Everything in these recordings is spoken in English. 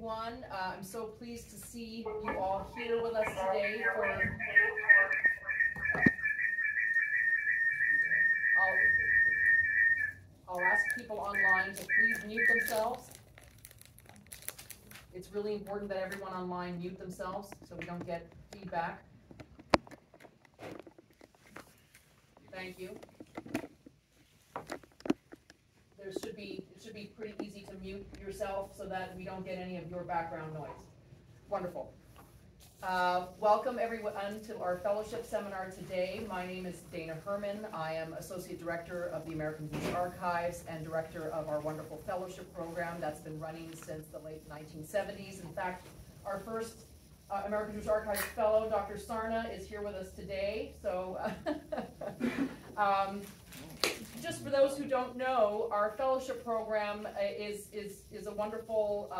everyone. I'm so pleased to see you all here with us today for I'll ask people online to please mute themselves. It's really important that everyone online mute themselves so we don't get feedback. Thank you. It should be pretty easy to mute yourself so that we don't get any of your background noise. Wonderful. Welcome everyone to our fellowship seminar today. My name is Dana Herman. I am Associate Director of the American Jewish Archives and Director of our wonderful fellowship program that's been running since the late 1970s. In fact, our first American Jewish Archives Fellow, Dr. Sarna, is here with us today. So just for those who don't know, our fellowship program is a wonderful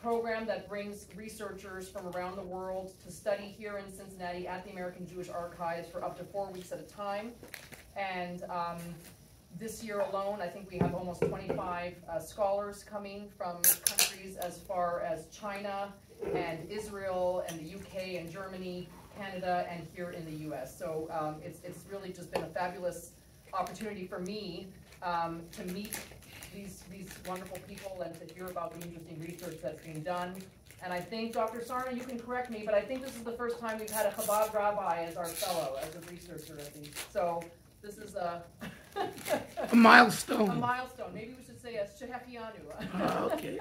program that brings researchers from around the world to study here in Cincinnati at the American Jewish Archives for up to 4 weeks at a time. And this year alone, I think we have almost 25 scholars coming from countries as far as China and Israel and the UK and Germany, Canada, and here in the US. So it's really just been a fabulous opportunity for me to meet these wonderful people and to hear about the interesting research that's being done. And I think, Dr. Sarna, you can correct me, but I think this is the first time we've had a Chabad rabbi as our fellow, as a researcher at least. So this is a milestone. A milestone. Maybe we should say a shehechianu. Oh, okay.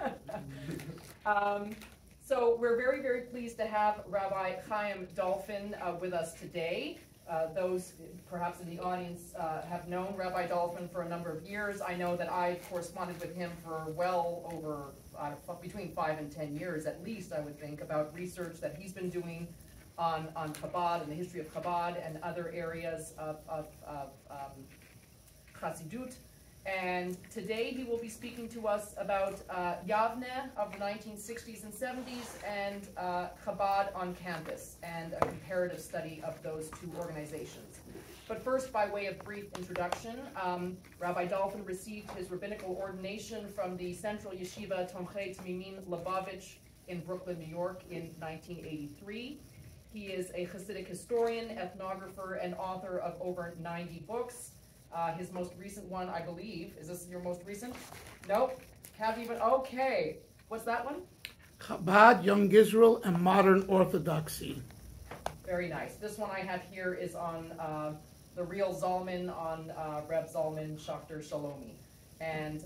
So we're very, very pleased to have Rabbi Chaim Dalfin with us today. Those perhaps in the audience have known Rabbi Dalfin for a number of years. I know that I corresponded with him for well over between 5 and 10 years at least, I would think, about research that he's been doing on Chabad and the history of Chabad and other areas of Chasidut. And today he will be speaking to us about Yavneh of the 1960s and 70s and Chabad on campus and a comparative study of those two organizations. But first, by way of brief introduction, Rabbi Dalfin received his rabbinical ordination from the Central Yeshiva Tomchei Temimim Lubavitcher in Brooklyn, New York in 1983. He is a Hasidic historian, ethnographer, and author of over 90 books. His most recent one, I believe, is this your most recent? Nope. Have you been? Okay. What's that one? Chabad, Young Israel, and Modern Orthodoxy. Very nice. This one I have here is on the real Zalman, on Reb Zalman Schachter Shalomi. And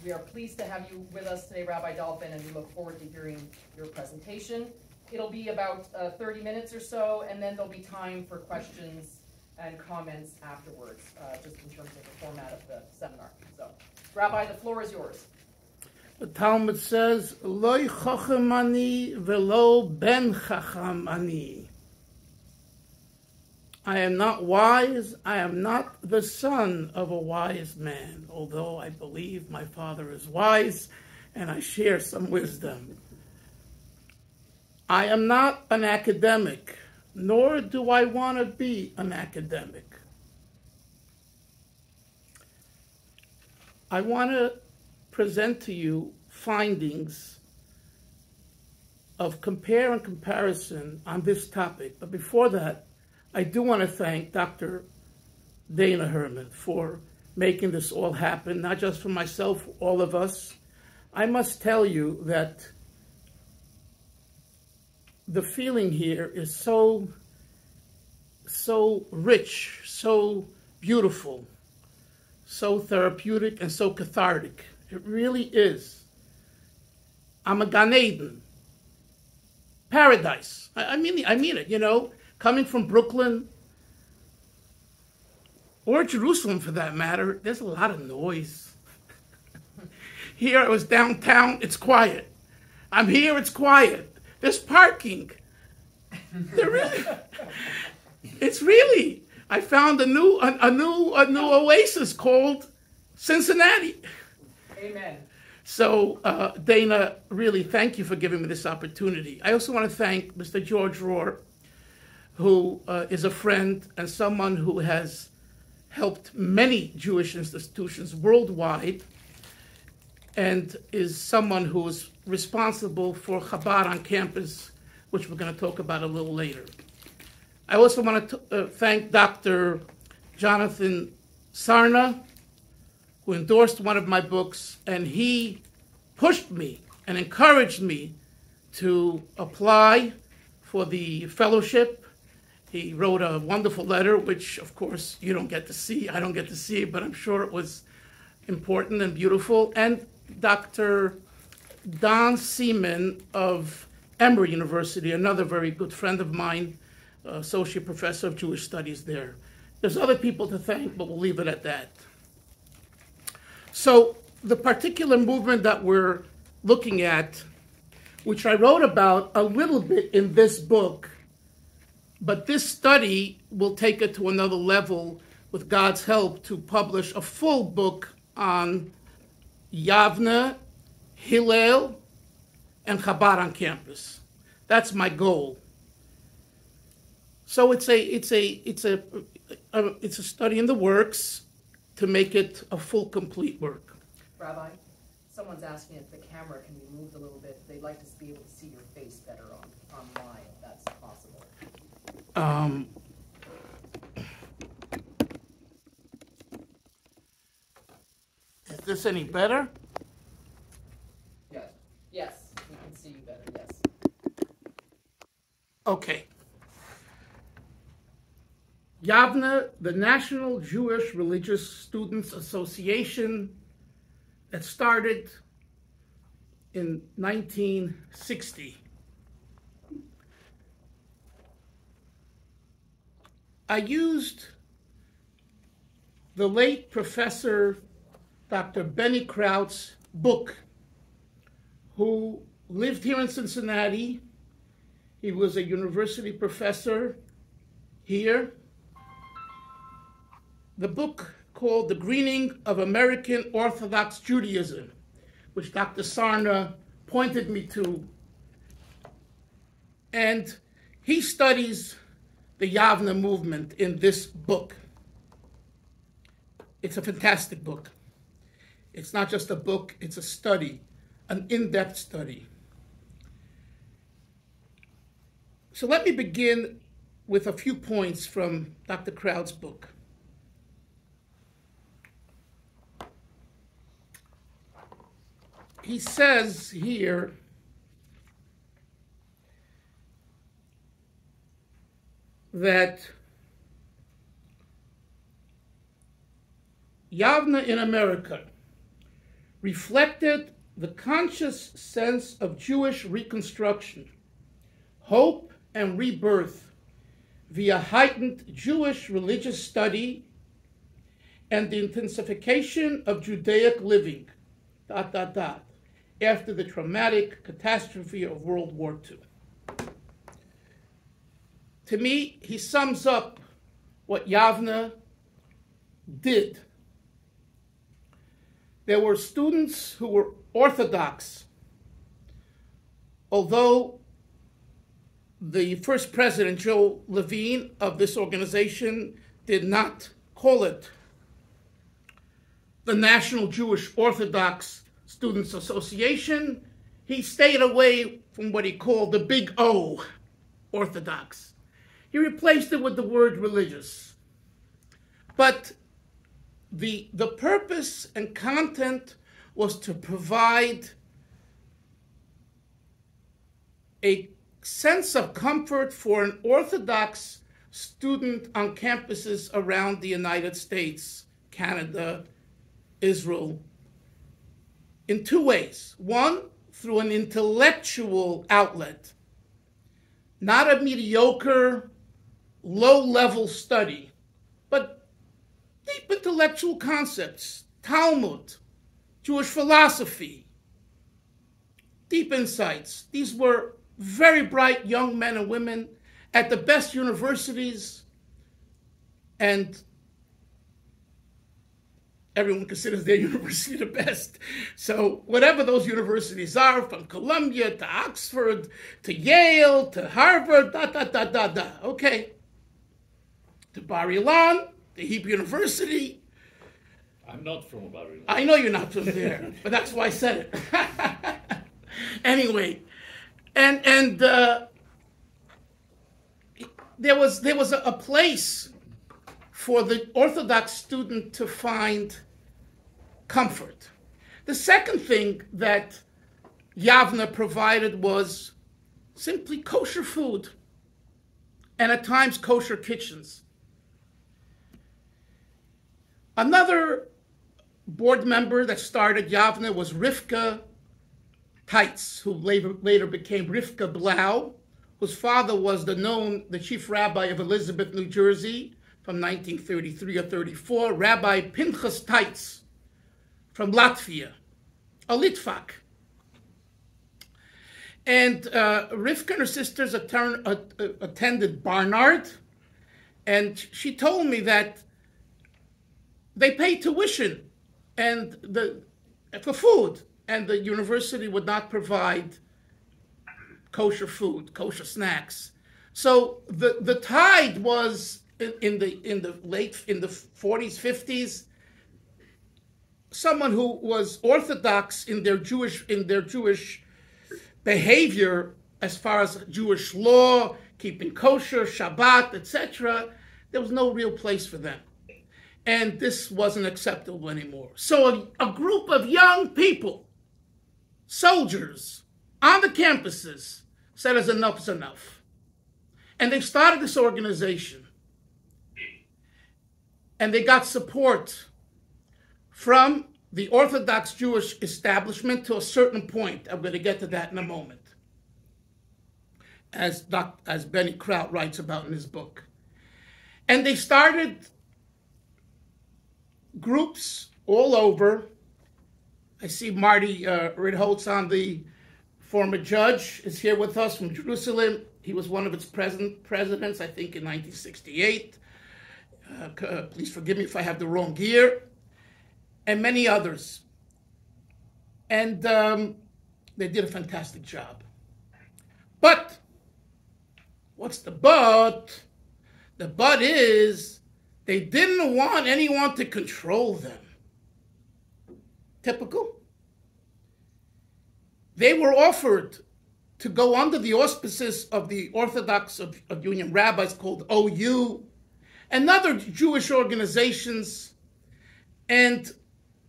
we are pleased to have you with us today, Rabbi Dalfin, and we look forward to hearing your presentation. It'll be about 30 minutes or so, and then there'll be time for questions and comments afterwards, just in terms of the format of the seminar. So, Rabbi, the floor is yours. The Talmud says, "Loi chochem ani velo ben chacham ani." I am not wise. I am not the son of a wise man, although I believe my father is wise, and I share some wisdom. I am not an academic, nor do I want to be an academic. I want to present to you findings of compare and comparison on this topic. But before that, I do want to thank Dr. Dana Herman for making this all happen, not just for myself, all of us. I must tell you that the feeling here is so rich, so beautiful, so therapeutic, and so cathartic. It really is. I'm a Gan Eden. Paradise. I mean it, you know, coming from Brooklyn, or Jerusalem for that matter, there's a lot of noise. Here I was downtown, it's quiet. I'm here, it's quiet. There's parking. It's really. I found a new oasis called Cincinnati. Amen. So, Dana, really, thank you for giving me this opportunity. I also want to thank Mr. George Rohr, who is a friend and someone who has helped many Jewish institutions worldwide and is someone who is responsible for Chabad on campus, which we're going to talk about a little later. I also want to thank Dr. Jonathan Sarna, who endorsed one of my books, and he pushed me and encouraged me to apply for the fellowship. He wrote a wonderful letter, which, of course, you don't get to see. I don't get to see it, but I'm sure it was important and beautiful. And Dr. Don Seaman of Emory University, another very good friend of mine, associate professor of Jewish studies there. There's other people to thank, but we'll leave it at that. So the particular movement that we're looking at, which I wrote about a little bit in this book, but this study will take it to another level with God's help to publish a full book on Yavneh, Hillel, and Chabad on campus. That's my goal. So it's a study in the works to make it a full, complete work. Rabbi, someone's asking if the camera can be moved a little bit. They'd like to be able to see your face better online, if that's possible. Is this any better? Yes. Yes, we can see you better, yes. Okay. Yavneh, the National Jewish Religious Students Association, that started in 1960. I used the late Professor Dr. Benny Kraut's book, who lived here in Cincinnati. He was a university professor here. The book called The Greening of American Orthodox Judaism, which Dr. Sarna pointed me to. And he studies the Yavneh movement in this book. It's a fantastic book. It's not just a book, it's a study, an in-depth study. So let me begin with a few points from Dr. Kraut's book. He says here that Yavneh in America reflected the conscious sense of Jewish reconstruction, hope and rebirth via heightened Jewish religious study and the intensification of Judaic living, after the traumatic catastrophe of World War II. To me, he sums up what Yavneh did. There were students who were Orthodox, although the first president, Joe Levine, of this organization did not call it the National Jewish Orthodox Students Association. He stayed away from what he called the big O, Orthodox. He replaced it with the word religious. But the purpose and content was to provide a sense of comfort for an Orthodox student on campuses around the United States, Canada, Israel, in two ways. One, through an intellectual outlet, not a mediocre, low-level study, but deep intellectual concepts, Talmud, Jewish philosophy, deep insights. These were very bright young men and women at the best universities, and everyone considers their university the best. So whatever those universities are, from Columbia to Oxford to Yale to Harvard, okay, to Bar Ilan, the Hebrew University, I'm not from Bari. I know you're not from there, but that's why I said it. Anyway, and there was a place for the Orthodox student to find comfort. The second thing that Yavneh provided was simply kosher food, and at times kosher kitchens. Another board member that started Yavneh was Rivka Teitz, who later became Rivka Blau, whose father was the chief rabbi of Elizabeth, New Jersey, from 1933 or 34, Rabbi Pinchas Teitz from Latvia, a Litvak. And Rivka and her sisters attended Barnard, and she told me that they paid tuition and for food, and the university would not provide kosher food, kosher snacks. So the tide was in the 40s, 50s. Someone who was Orthodox in their Jewish behavior as far as Jewish law, keeping kosher, Shabbat, etc. There was no real place for them. And this wasn't acceptable anymore. So a group of young people, soldiers, on the campuses, said enough's enough. And they started this organization. And they got support from the Orthodox Jewish establishment to a certain point. I'm going to get to that in a moment, as Benny Kraut writes about in his book. And they started groups all over. I see Marty Ritholtz on the former judge is here with us from Jerusalem. He was one of its presidents, I think, in 1968. Please forgive me if I have the wrong year. And many others. And they did a fantastic job. But, what's the but? The but is, they didn't want anyone to control them. Typical. They were offered to go under the auspices of the Orthodox of Union Rabbis called OU, and other Jewish organizations. And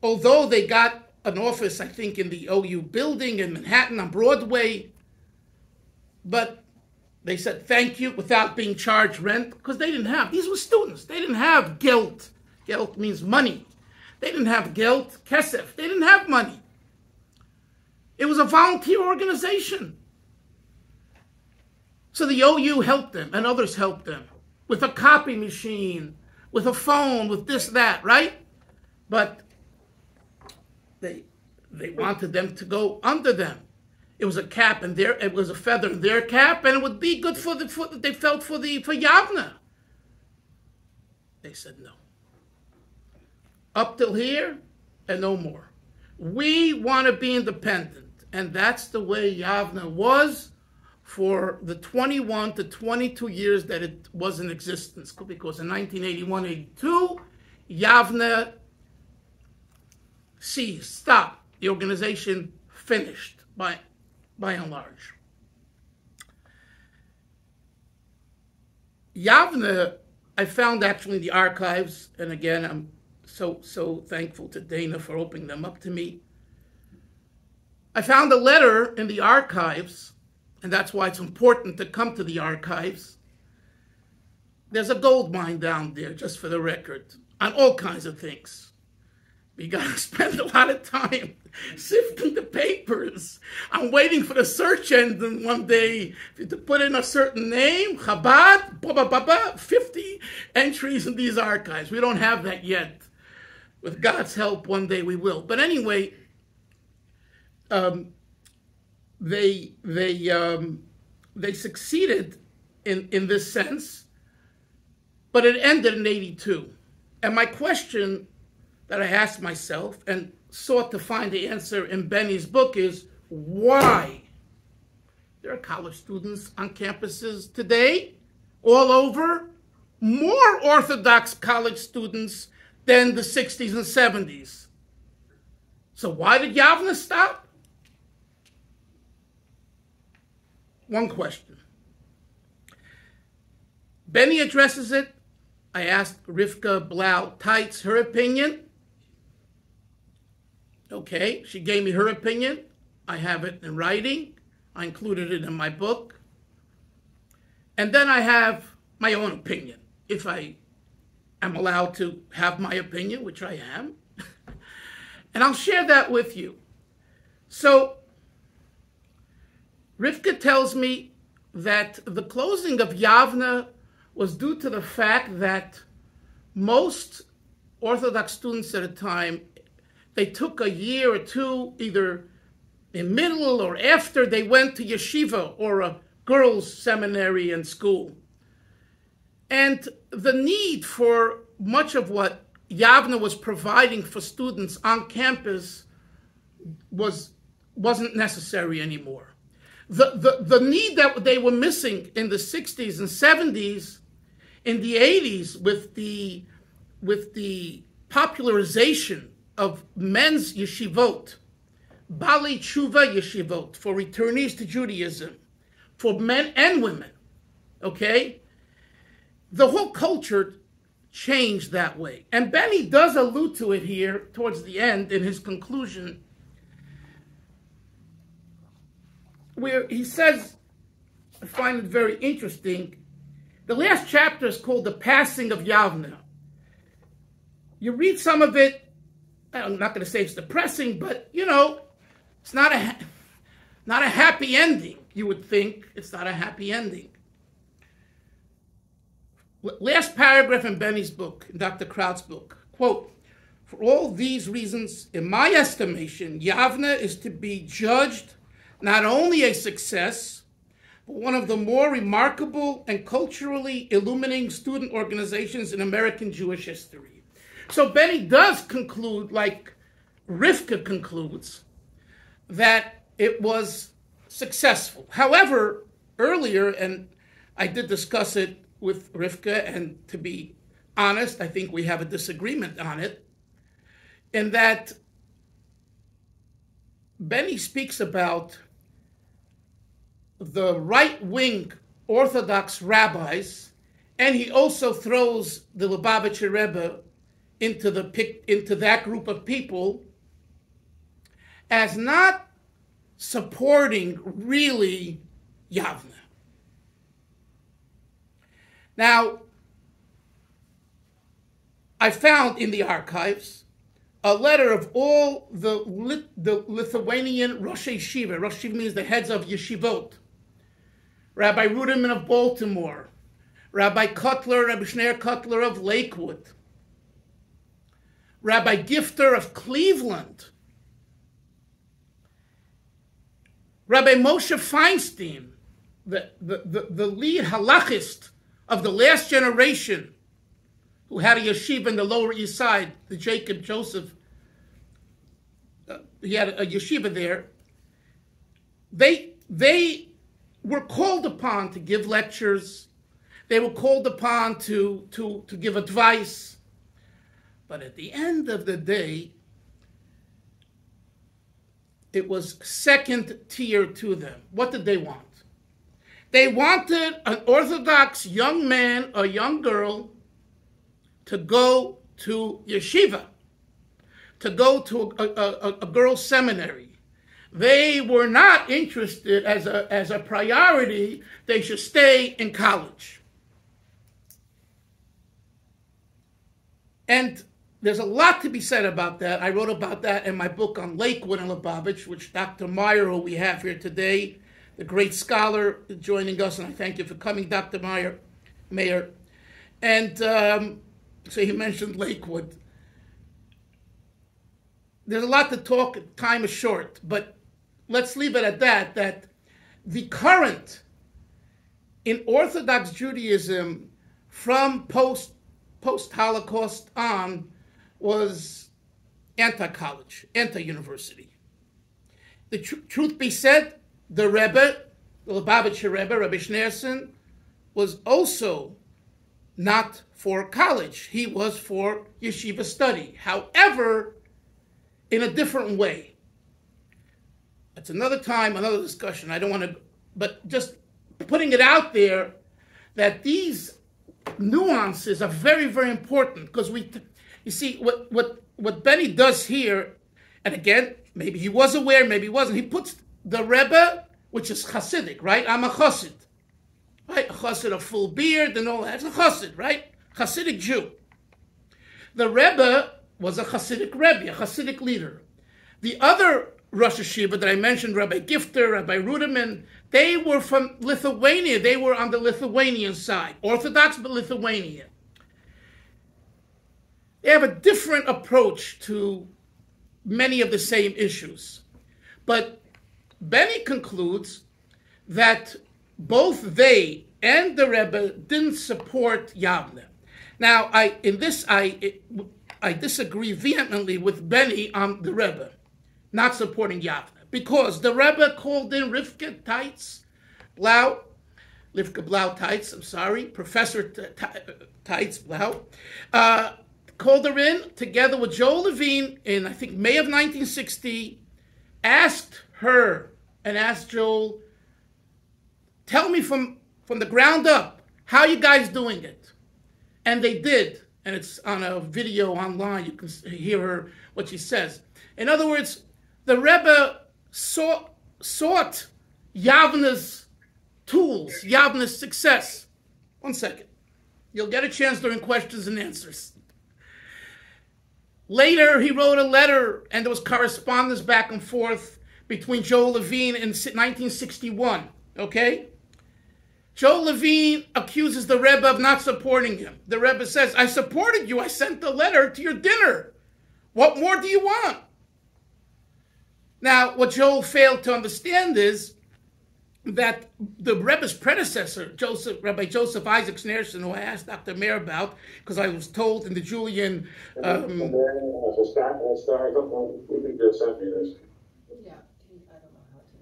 although they got an office, I think, in the OU building in Manhattan on Broadway, but they said thank you without being charged rent, because they didn't have, these were students, they didn't have geld. Geld means money. They didn't have geld, kesef. They didn't have money. It was a volunteer organization. So the OU helped them, and others helped them, with a copy machine, with a phone, with this, that, right? But they wanted them to go under them. It was a cap in their, it was a feather in their cap, and it would be good for they felt for Yavneh. They said no. Up till here and no more. We want to be independent, and that's the way Yavneh was for the 21 to 22 years that it was in existence. Because in 1981-82, Yavneh stopped. The organization finished by and large. Yavneh, I found actually in the archives, and again, I'm so thankful to Dana for opening them up to me. I found a letter in the archives, and that's why it's important to come to the archives. There's a gold mine down there, just for the record, on all kinds of things. We got to spend a lot of time sifting the papers. I'm waiting for the search engine one day to put in a certain name, Chabad, 50 entries in these archives. We don't have that yet. With God's help, one day we will. But anyway, they succeeded in this sense, but it ended in 82. And my question that I asked myself and sought to find the answer in Benny's book is, why? There are college students on campuses today, all over, more Orthodox college students than the 60s and 70s. So why did Yavneh stop? One question. Benny addresses it. I asked Rivka Blau-Teitz her opinion. Okay, she gave me her opinion. I have it in writing. I included it in my book. And then I have my own opinion, if I am allowed to have my opinion, which I am. And I'll share that with you. So, Rivka tells me that the closing of Yavneh was due to the fact that most Orthodox students at a time, they took a year or two, either in middle or after they went to yeshiva or a girls' seminary and school. And the need for much of what Yavneh was providing for students on campus wasn't necessary anymore. The need that they were missing in the 60s and 70s, in the 80s, with the popularization of men's yeshivot, Bali Tshuva yeshivot, for returnees to Judaism, for men and women, okay? The whole culture changed that way. And Benny does allude to it here towards the end in his conclusion, where he says, I find it very interesting, the last chapter is called The Passing of Yavneh. You read some of it, I'm not going to say it's depressing, but, you know, it's not a happy ending, you would think. It's not a happy ending. Last paragraph in Benny's book, in Dr. Kraut's book, quote, for all these reasons, in my estimation, Yavneh is to be judged not only a success, but one of the more remarkable and culturally illuminating student organizations in American Jewish history. So Benny does conclude, like Rivka concludes, that it was successful. However, earlier, and I did discuss it with Rivka, and to be honest, I think we have a disagreement on it, in that Benny speaks about the right-wing Orthodox rabbis, and he also throws the Lubavitcher Rebbe into that group of people as not supporting really Yavneh. Now, I found in the archives a letter of all the Lithuanian Rosh Yeshiva. Rosh Yeshiva means the heads of yeshivot. Rabbi Ruderman of Baltimore, Rabbi Cutler, Rabbi Schneur Cutler of Lakewood, Rabbi Gifter of Cleveland, Rabbi Moshe Feinstein, the lead halachist of the last generation who had a yeshiva in the Lower East Side, the Jacob Joseph, he had a yeshiva there. They were called upon to give lectures. They were called upon to give advice. But at the end of the day, it was second tier to them. What did they want? They wanted an Orthodox young man or young girl to go to yeshiva, to go to a girls' seminary. They were not interested as a priority. They should stay in college. And there's a lot to be said about that. I wrote about that in my book on Lakewood and Lubavitch, which Dr. Meyer, who we have here today, the great scholar, joining us, and I thank you for coming, Dr. Meyer. And so he mentioned Lakewood. There's a lot to talk, time is short, but let's leave it at that the current in Orthodox Judaism from post-Holocaust on was anti-college, anti-university. The truth be said, the Rebbe, the Lubavitcher Rebbe, Rabbi Schneerson, was also not for college. He was for yeshiva study. However, in a different way. That's another time, another discussion. I don't want to, but just putting it out there that these nuances are very, very important, because you see what Benny does here, and again, maybe he was aware, maybe he wasn't. He puts the Rebbe, which is Hasidic, right? I'm a Chasid, right? A Chasid, a full beard and all that. It's a Chasid, right? Hasidic Jew. The Rebbe was a Hasidic Rebbe, a Hasidic leader. The other Rosh Yeshiva that I mentioned, Rabbi Gifter, Rabbi Ruderman, they were from Lithuania. They were on the Lithuanian side, Orthodox but Lithuanian. They have a different approach to many of the same issues. But Benny concludes that both they and the Rebbe didn't support Yavneh. Now, I disagree vehemently with Benny on the Rebbe not supporting Yavneh, because the Rebbe called in Rivka Blau Teitz, Professor Teitz Blau, called her in together with Joel Levine in, I think, May of 1960, asked her and asked Joel, tell me from the ground up, how you guys doing it? And they did, and it's on a video online. You can hear her, what she says. In other words, the Rebbe sought Yavneh's tools, Yavneh's success. One second. You'll get a chance during questions and answers. Later, he wrote a letter, and there was correspondence back and forth between Joel Levine in 1961, okay? Joel Levine accuses the Rebbe of not supporting him. The Rebbe says, I supported you. I sent a letter to your dinner. What more do you want? Now, what Joel failed to understand is that the Rebbe's predecessor, Rabbi Joseph Isaac Schneerson, who I asked Dr. Meir about, because I was told in the Julian... Yeah, I don't know how to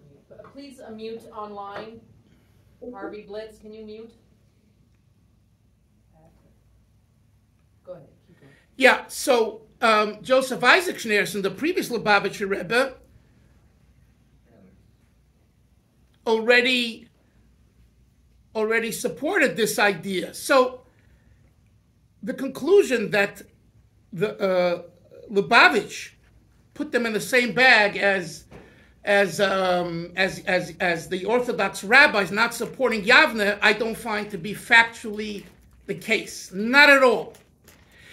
mute. But please unmute online. Harvey Blitz, can you mute? Go ahead, keep going. Yeah, so Joseph Isaac Schneerson, the previous Lubavitcher Rebbe, already supported this idea. So the conclusion that the Lubavitch put them in the same bag as the Orthodox rabbis not supporting Yavneh, I don't find to be factually the case. Not at all.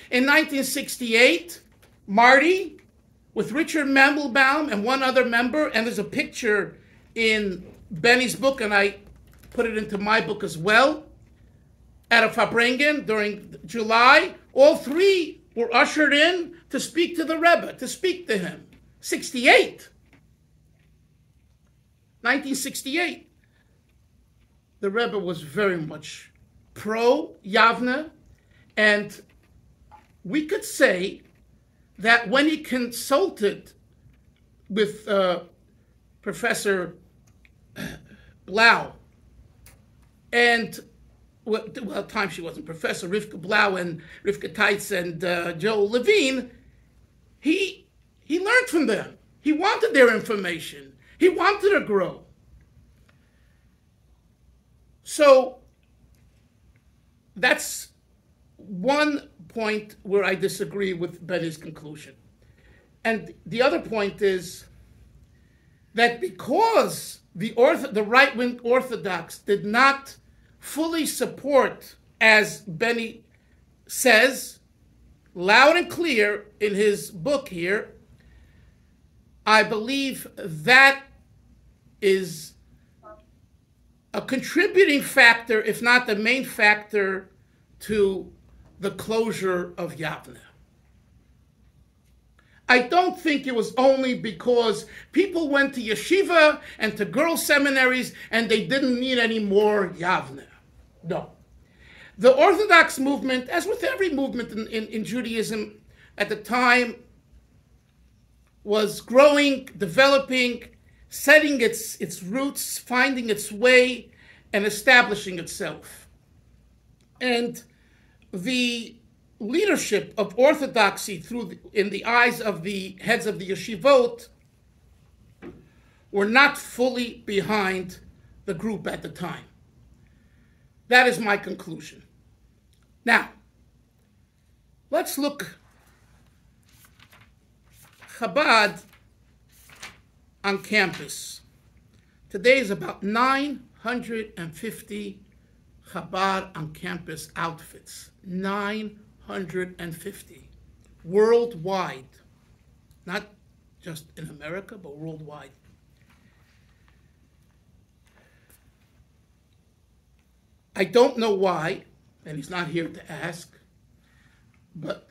In 1968, Marty, with Richard Mandelbaum and one other member, and there's a picture in Benny's book, and I put it into my book as well, at a farbrengen during July, all three were ushered in to speak to the Rebbe, to speak to him. 1968. The Rebbe was very much pro-Yavneh, and we could say that when he consulted with Professor Blau, and well, at the time she wasn't Professor, Rivka Blau and Rivka Teitz and Joel Levine, he learned from them. He wanted their information. He wanted to grow. So that's one point where I disagree with Benny's conclusion. And the other point is that because the right-wing Orthodox did not fully support, as Benny says, loud and clear in his book here, I believe that is a contributing factor, if not the main factor, to the closure of Yavneh. I don't think it was only because people went to yeshiva and to girls' seminaries and they didn't need any more Yavneh. No. The Orthodox movement, as with every movement in Judaism at the time, was growing, developing, setting its roots, finding its way, and establishing itself. And the leadership of orthodoxy in the eyes of the heads of the yeshivot were not fully behind the group at the time. That is my conclusion. Now, let's look Chabad on campus. Today is about 950 Chabad on campus outfits. 950 worldwide. Not just in America, but worldwide. I don't know why, and he's not here to ask, but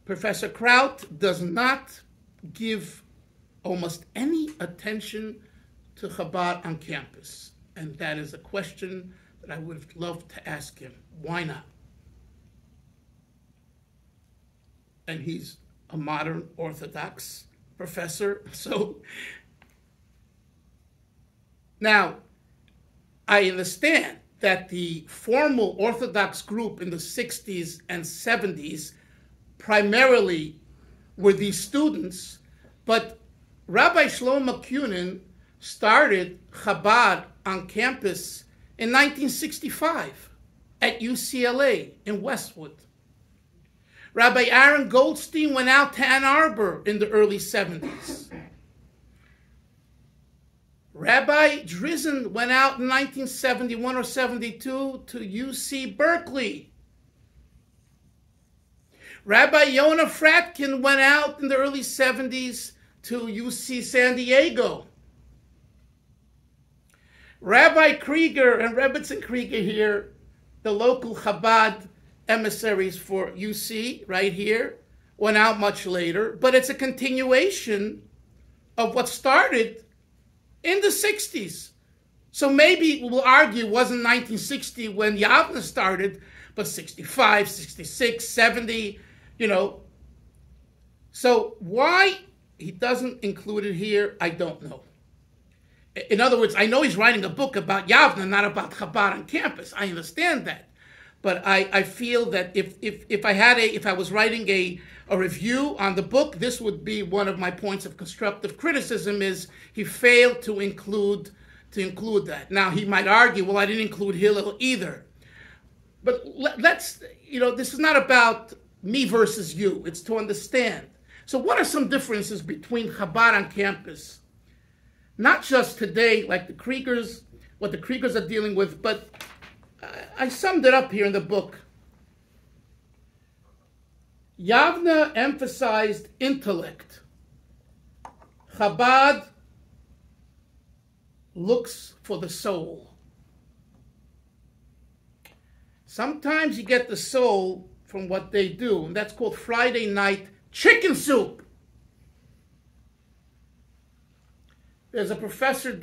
Professor Kraut does not give almost any attention to Chabad on campus. And that is a question that I would love to ask him. Why not? And he's a modern Orthodox professor. So now, I understand that the formal Orthodox group in the 60s and 70s primarily were these students, but Rabbi Shlomo Kunin started Chabad on campus in 1965 at UCLA in Westwood. Rabbi Aaron Goldstein went out to Ann Arbor in the early 70s. Rabbi Drizin went out in 1971 or 72 to UC Berkeley. Rabbi Yonah Fratkin went out in the early 70s to UC San Diego. Rabbi Krieger and Rebbitzin Krieger here, the local Chabad emissaries for UC right here, went out much later, but it's a continuation of what started in the 60s. So maybe we'll argue it wasn't 1960 when Yavneh started, but 65, 66, 70, So why he doesn't include it here, I don't know. In other words, I know he's writing a book about Yavneh, not about Chabad on campus. I understand that. But I feel that if I was writing a review on the book, this would be one of my points of constructive criticism, is he failed to include that. Now, he might argue, well, I didn't include Hillel either. But let's, this is not about me versus you. It's to understand. So what are some differences between Chabad on campus? Not just today, like what the Kriegers are dealing with, but I summed it up here in the book. Yavneh emphasized intellect. Chabad looks for the soul. Sometimes you get the soul from what they do, and that's called Friday night chicken soup. There's a professor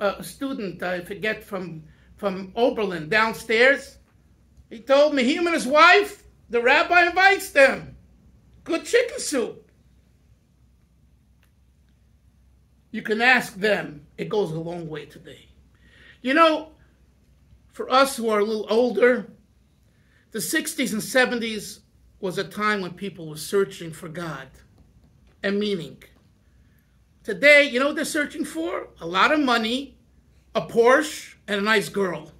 a student, I forget, from Oberlin downstairs. He told me him and his wife, the rabbi invites them. Good chicken soup. You can ask them. It goes a long way today. For us who are a little older, the 60s and 70s was a time when people were searching for God and meaning. Today, you know what they're searching for? A lot of money, a Porsche, and a nice girl.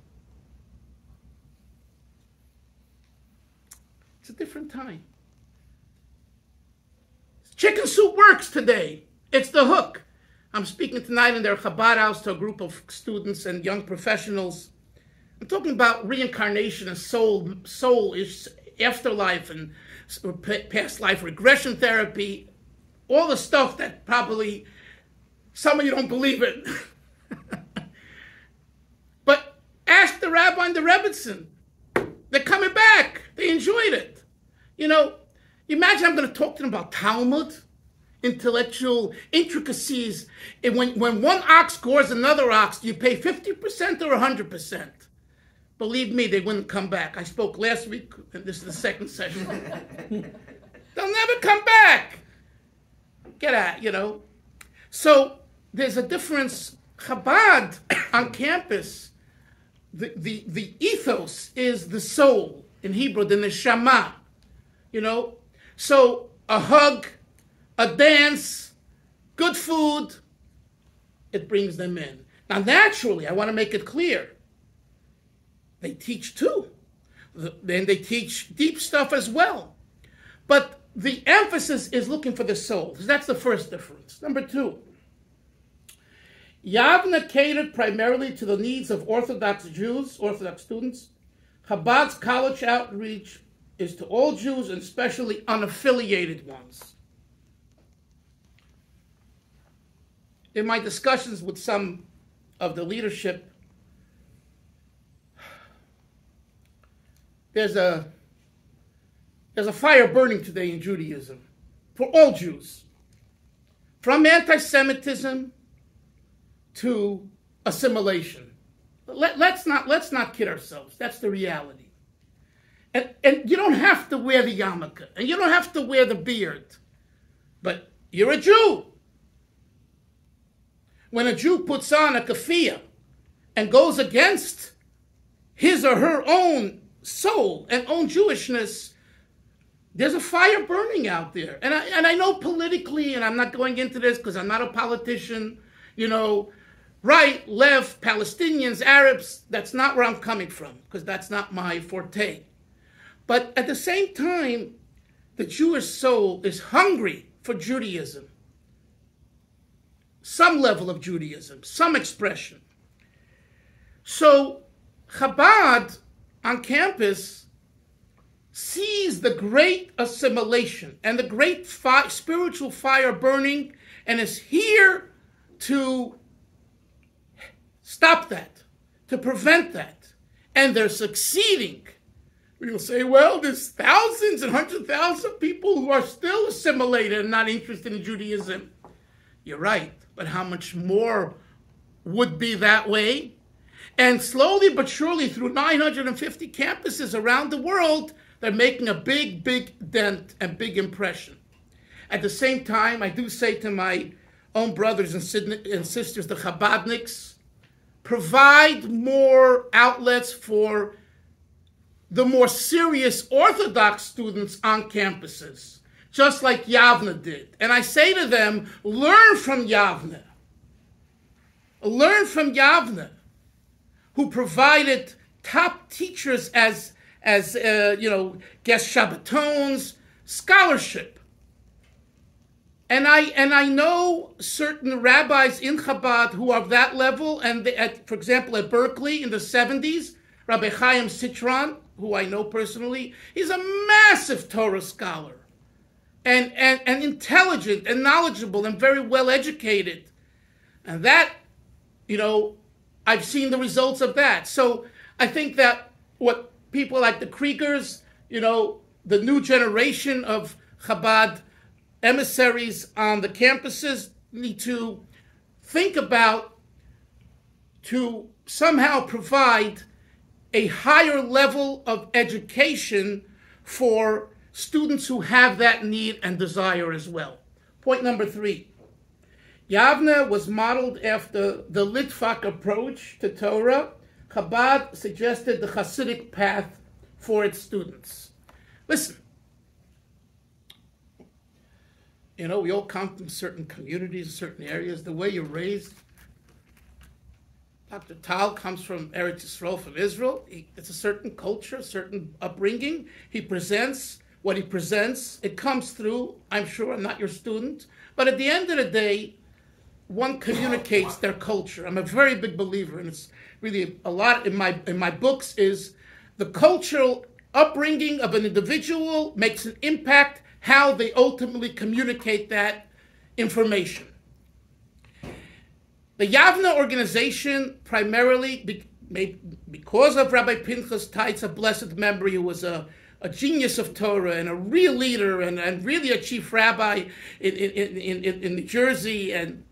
It's a different time. Chicken soup works today. It's the hook. I'm speaking tonight in their Chabad house to a group of students and young professionals. I'm talking about reincarnation and soul-ish afterlife and past life regression therapy, all the stuff that probably some of you don't believe in. But ask the rabbi and the Rebbitzin. They're coming back. They enjoyed it. Imagine I'm going to talk to them about Talmud, intellectual intricacies. And when one ox gores another ox, do you pay 50% or 100%? Believe me, they wouldn't come back. I spoke last week, and this is the second session. They'll never come back. Get out, So there's a difference. Chabad on campus, the ethos is the soul. in Hebrew, the neshama, you know. So a hug, a dance, good food, it brings them in. Now, naturally, I want to make it clear, they teach too. Then they teach deep stuff as well. But the emphasis is looking for the soul. That's the first difference. Number two, Yavneh catered primarily to the needs of Orthodox Jews, Orthodox students. Chabad's college outreach is to all Jews, and especially unaffiliated ones. In my discussions with some of the leadership, there's a fire burning today in Judaism for all Jews, from anti-Semitism to assimilation. Let's not kid ourselves. That's the reality. And you don't have to wear the yarmulke, and you don't have to wear the beard, but you're a Jew. When a Jew puts on a keffiyeh and goes against his or her own soul and own Jewishness, there's a fire burning out there. And I know politically, and I'm not going into this because I'm not a politician, you know, right, left, Palestinians, Arabs, that's not where I'm coming from, because that's not my forte. But at the same time, the Jewish soul is hungry for Judaism. Some level of Judaism, some expression. So Chabad on campus sees the great assimilation and the great spiritual fire burning, and is here to stop that, to prevent that. And they're succeeding. You'll say, well, there's thousands and hundreds of thousands of people who are still assimilated and not interested in Judaism. You're right, but how much more would be that way? And slowly but surely, through 950 campuses around the world, they're making a big, big dent and big impression. At the same time, I do say to my own brothers and sisters, the Chabadniks, provide more outlets for the more serious Orthodox students on campuses, just like Yavneh did. And I say to them, learn from Yavneh. Learn from Yavneh, who provided top teachers as guest Shabbatons, scholarship. And I know certain rabbis in Chabad who are of that level, and for example, at Berkeley in the 70s, Rabbi Chaim Dalfin, who I know personally, he's a massive Torah scholar, and intelligent and knowledgeable and very well educated. And that, I've seen the results of that. So I think that what people like the Kriegers, the new generation of Chabad emissaries on the campuses need to think about, to somehow provide a higher level of education for students who have that need and desire as well. Point number 3. Yavneh was modeled after the Litvak approach to Torah. Chabad suggested the Hasidic path for its students. Listen, we all come from certain communities, certain areas. The way you're raised, Dr. Tal comes from Eretz Yisrael, from Israel. It's a certain culture, a certain upbringing. He presents what he presents. It comes through, I'm sure. I'm not your student. But at the end of the day, one communicates their culture. I'm a very big believer, and it's really a lot in my books, is the cultural upbringing of an individual makes an impact how they ultimately communicate that information. The Yavneh organization, primarily because of Rabbi Pinchas Teitz of blessed memory, who was a genius of Torah and a real leader and really a chief rabbi in New Jersey, and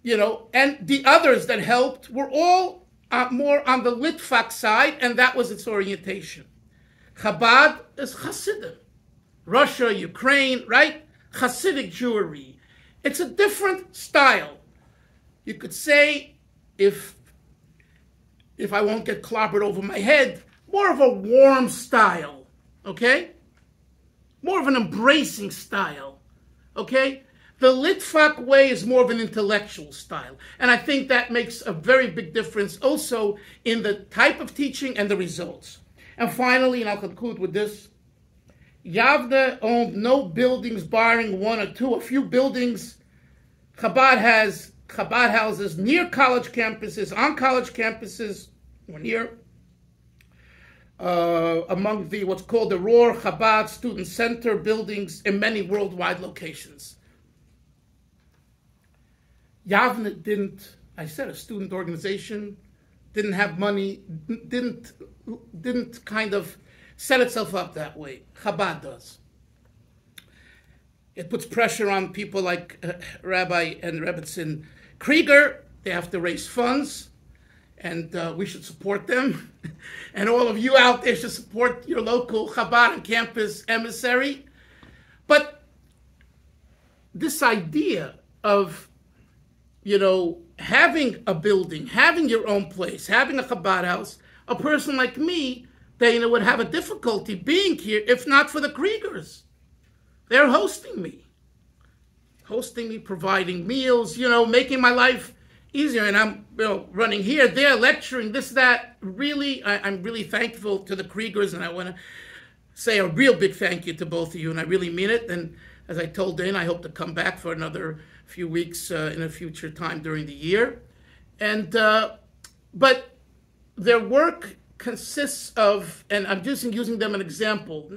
the others that helped were all more on the Litvak side, and that was its orientation. Chabad is Chasidism. Russia, Ukraine, right? Hasidic Jewry. It's a different style. You could say, if I won't get clobbered over my head, more of a warm style, okay? More of an embracing style, okay? The Litvak way is more of an intellectual style. And I think that makes a very big difference also in the type of teaching and the results. And finally, and I'll conclude with this, Yavneh owned no buildings barring one or two, a few buildings. Chabad has Chabad houses near college campuses, on college campuses, or near, among the what's called the Roar Chabad Student Center buildings in many worldwide locations. Yavneh didn't, I said a student organization, didn't have money, didn't kind of set itself up that way. Chabad does. It puts pressure on people like Rabbi and Rebbetzin Krieger. They have to raise funds, and we should support them. And all of you out there should support your local Chabad on campus emissary. But this idea of, having a building, having your own place, having a Chabad house, a person like me, Dana, would have a difficulty being here if not for the Kriegers. They're hosting me, providing meals, making my life easier. And I'm running here, there, lecturing, this, that. Really, I'm really thankful to the Kriegers, and I want to say a real big thank you to both of you, and I really mean it. And as I told Dana, I hope to come back for another few weeks in a future time during the year. And but their work consists of, and I'm just using them an example,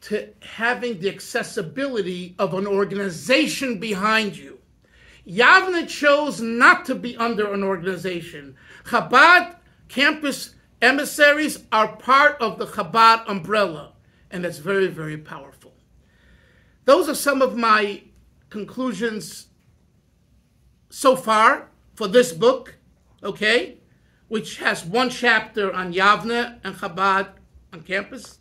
to having the accessibility of an organization behind you. Yavneh chose not to be under an organization. Chabad campus emissaries are part of the Chabad umbrella, and that's very, very powerful. Those are some of my conclusions so far for this book, okay, which has one chapter on Yavneh and Chabad on campus.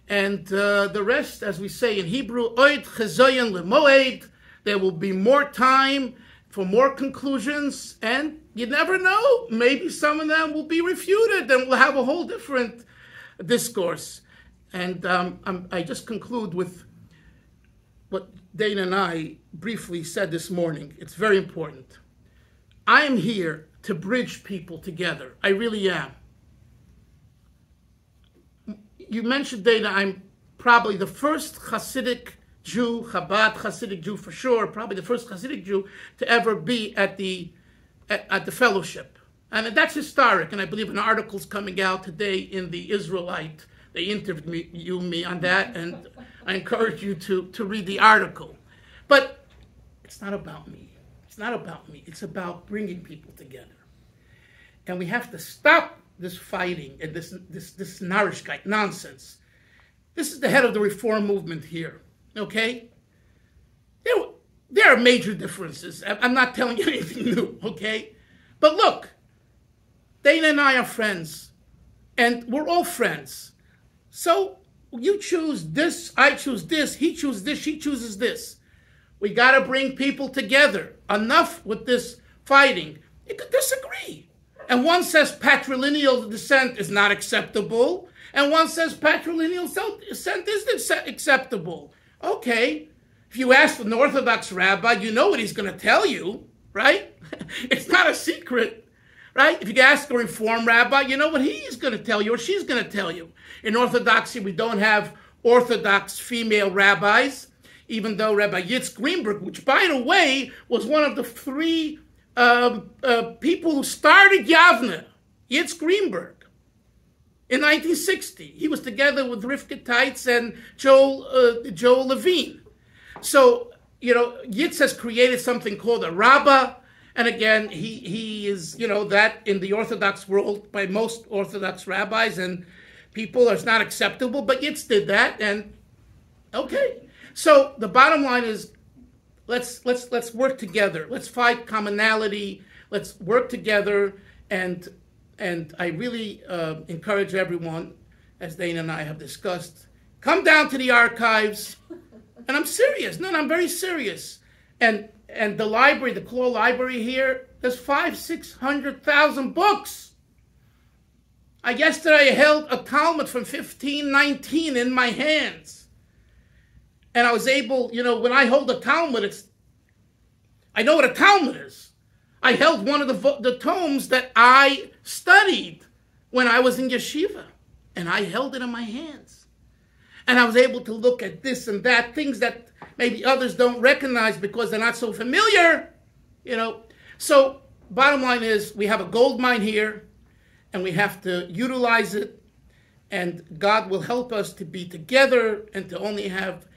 And the rest, as we say in Hebrew, oid chezoyen lemoed, there will be more time for more conclusions, and you never know, maybe some of them will be refuted, and we'll have a whole different discourse. And I just conclude with what Dana and I briefly said this morning. It's very important. I am here to bridge people together. I really am. You mentioned, Dana, I'm probably the first Hasidic Jew, Chabad Hasidic Jew for sure, probably the first Hasidic Jew to ever be at the fellowship. And that's historic, and I believe an article's coming out today in the Israelite. They interviewed me on that, and I encourage you to read the article. But it's not about me. It's not about me. It's about bringing people together. And we have to stop this fighting and this Narishkeit nonsense. This is the head of the reform movement here, okay? There are major differences. I'm not telling you anything new, okay? But look, Dana and I are friends, and we're all friends. So you choose this, I choose this, he chooses this, she chooses this. We got to bring people together. Enough with this fighting. You could disagree. And one says patrilineal descent is not acceptable, and one says patrilineal descent is acceptable. Okay, if you ask an Orthodox rabbi, you know what he's going to tell you, right? It's not a secret, right? If you ask a Reform rabbi, you know what he's going to tell you or she's going to tell you. In Orthodoxy, we don't have Orthodox female rabbis, even though Rabbi Yitz Greenberg, which, by the way, was one of the three people who started Yavneh, Yitz Greenberg, in 1960. He was together with Rivka Teitz and Joel Levine. So, Yitz has created something called a rabbah, and again, he is, that in the Orthodox world, by most Orthodox rabbis and people, is not acceptable, but Yitz did that, and okay. So the bottom line is, let's work together. Let's fight commonality. Let's work together. And I really encourage everyone, as Dana and I have discussed, come down to the archives. And I'm serious. No, I'm very serious. And the library, the Claw Library here, there's 500,000-600,000 books. Yesterday I held a Talmud from 1519 in my hands. And I was able, when I hold a Talmud, I know what a Talmud is. I held one of the tomes that I studied when I was in yeshiva. And I held it in my hands. And I was able to look at this and that, things that maybe others don't recognize because they're not so familiar, So bottom line is we have a gold mine here. And we have to utilize it, and God will help us to be together and to only have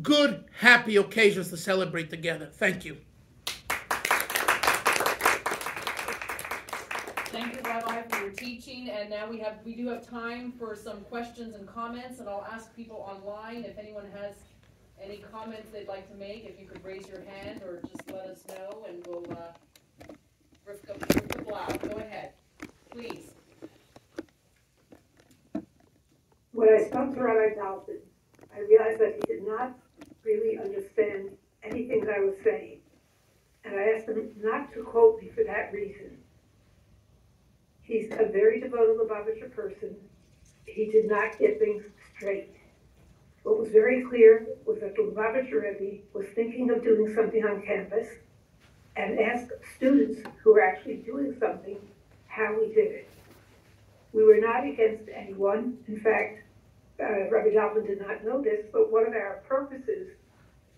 good, happy occasions to celebrate together. Thank you. Thank you, Rabbi, for your teaching. And now we do have time for some questions and comments, and I'll ask people online if anyone has any comments they'd like to make. If you could raise your hand or just let us know, and we'll Rivka Blau, go ahead. Please. When I spoke to Rabbi Dalfin, I realized that he did not really understand anything that I was saying. And I asked him not to quote me for that reason. He's a very devoted Lubavitcher person. He did not get things straight. What was very clear was that the Lubavitcher Rebbe was thinking of doing something on campus and asked students who were actually doing something how we did it. We were not against anyone. In fact, Rabbi Dalfin did not know this, but one of our purposes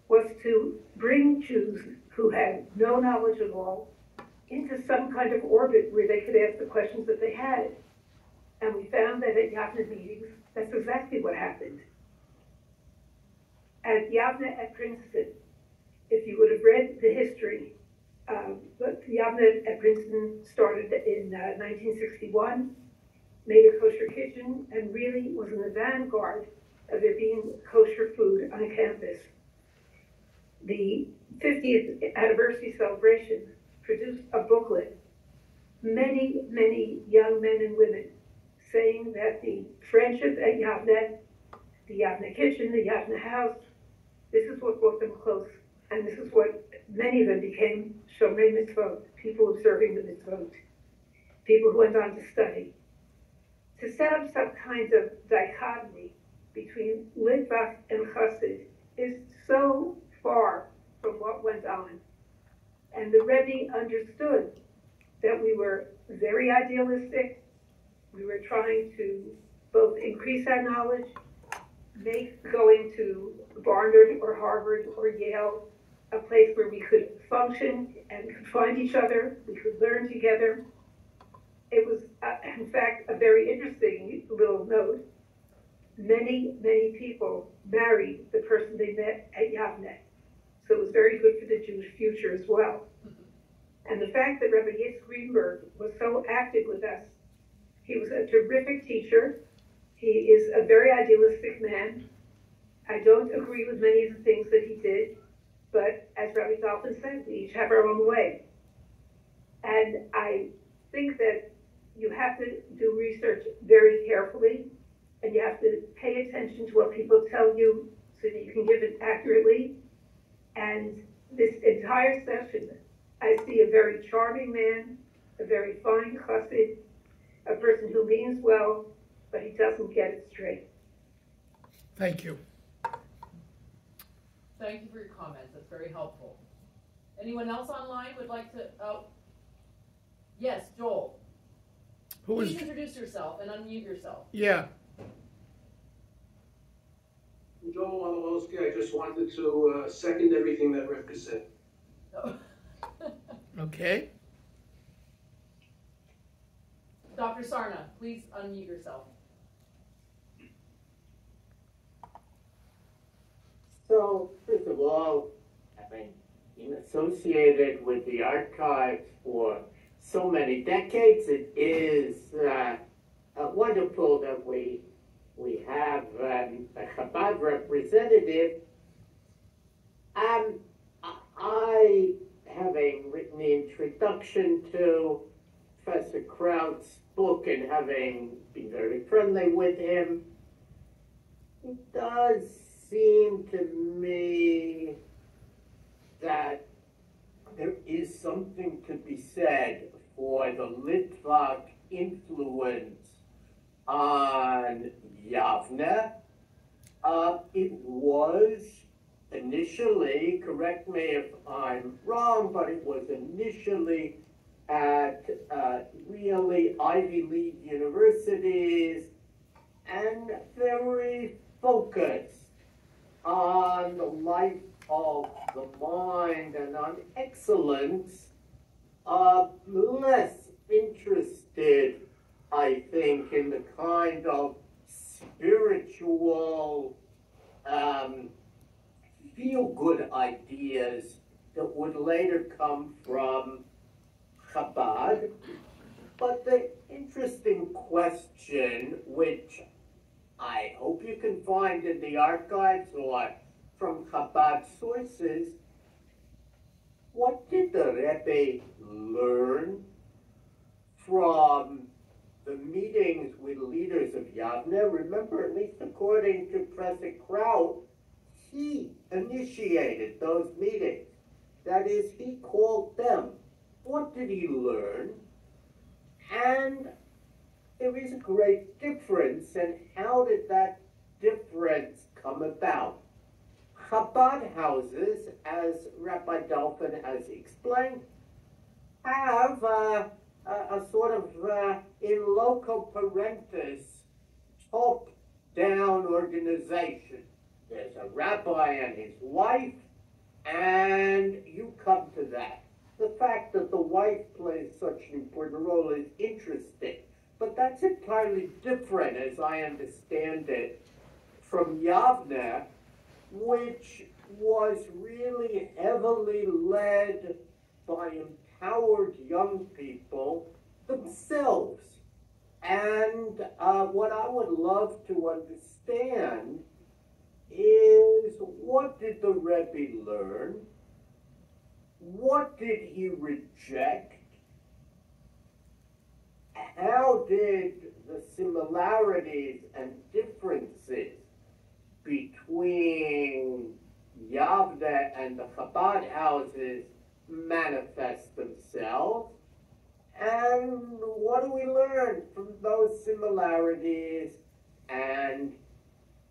was to bring Jews who had no knowledge at all into some kind of orbit where they could ask the questions that they had. And we found that at Yavneh meetings, that's exactly what happened. At Yavneh at Princeton, if you would have read the history, but Yavneh at Princeton started in 1961, made a kosher kitchen, and really was in the vanguard of there being kosher food on campus. The 50th anniversary celebration produced a booklet, many, many young men and women saying that the friendship at Yavneh, the Yavneh kitchen, the Yavneh house, this is what brought them close. And this is what many of them became Shomrei Mitzvot, people observing the Mitzvot, people who went on to study. To set up some kind of dichotomy between Litvak and Chasid is so far from what went on. And the Rebbe understood that we were very idealistic. We were trying to both increase our knowledge, make going to Barnard or Harvard or Yale a place where we could function and could find each other, we could learn together. It was, in fact, a very interesting little note. Many, many people married the person they met at Yavneh. So it was very good for the Jewish future as well. And the fact that Rabbi Yitzchak Greenberg was so active with us, he was a terrific teacher. He is a very idealistic man. I don't agree with many of the things that he did, but as Rabbi Dalfin said, we each have our own way. And I think that you have to do research very carefully, and you have to pay attention to what people tell you so that you can give it accurately. And this entire session, I see a very charming man, a very fine chassid, a person who means well, but he doesn't get it straight. Thank you. Thank you for your comments. That's very helpful. Anyone else online would like to? Oh, yes, Joel. Please introduce yourself and unmute yourself. Yeah. Joel Walowski, I just wanted to second everything that Rivka said. Oh. Okay. Dr. Sarna, please unmute yourself. So, first of all, having been associated with the archives for so many decades, it is wonderful that we have a Chabad representative. I, having written the introduction to Professor Kraut's book and having been very friendly with him, it does seem to me that there is something to be said for the Litvak influence initially, correct me if I'm wrong, but it was initially at really Ivy League universities and very focused on the life of the mind and on excellence, less interested, I think, in the kind of spiritual, feel-good ideas that would later come from Chabad. But the interesting question, which I hope you can find in the archives or from Chabad sources, what did the Rebbe learn from the meetings with leaders of Yavneh? Remember, at least according to Professor Kraut, he initiated those meetings. That is, he called them. What did he learn? And there is a great difference, and how did that difference come about? Chabad houses, as Rabbi Dalfin has explained, have a sort of, in loco parentis, top-down organization. There's a rabbi and his wife, and you come to that. The fact that the wife plays such an important role is interesting, but that's entirely different, as I understand it, from Yavneh, which was really heavily led by empowered young people themselves. And what I would love to understand is, what did the Rebbe learn? What did he reject? How did the similarities and differences between Yavneh and the Chabad houses manifest themselves? And what do we learn from those similarities and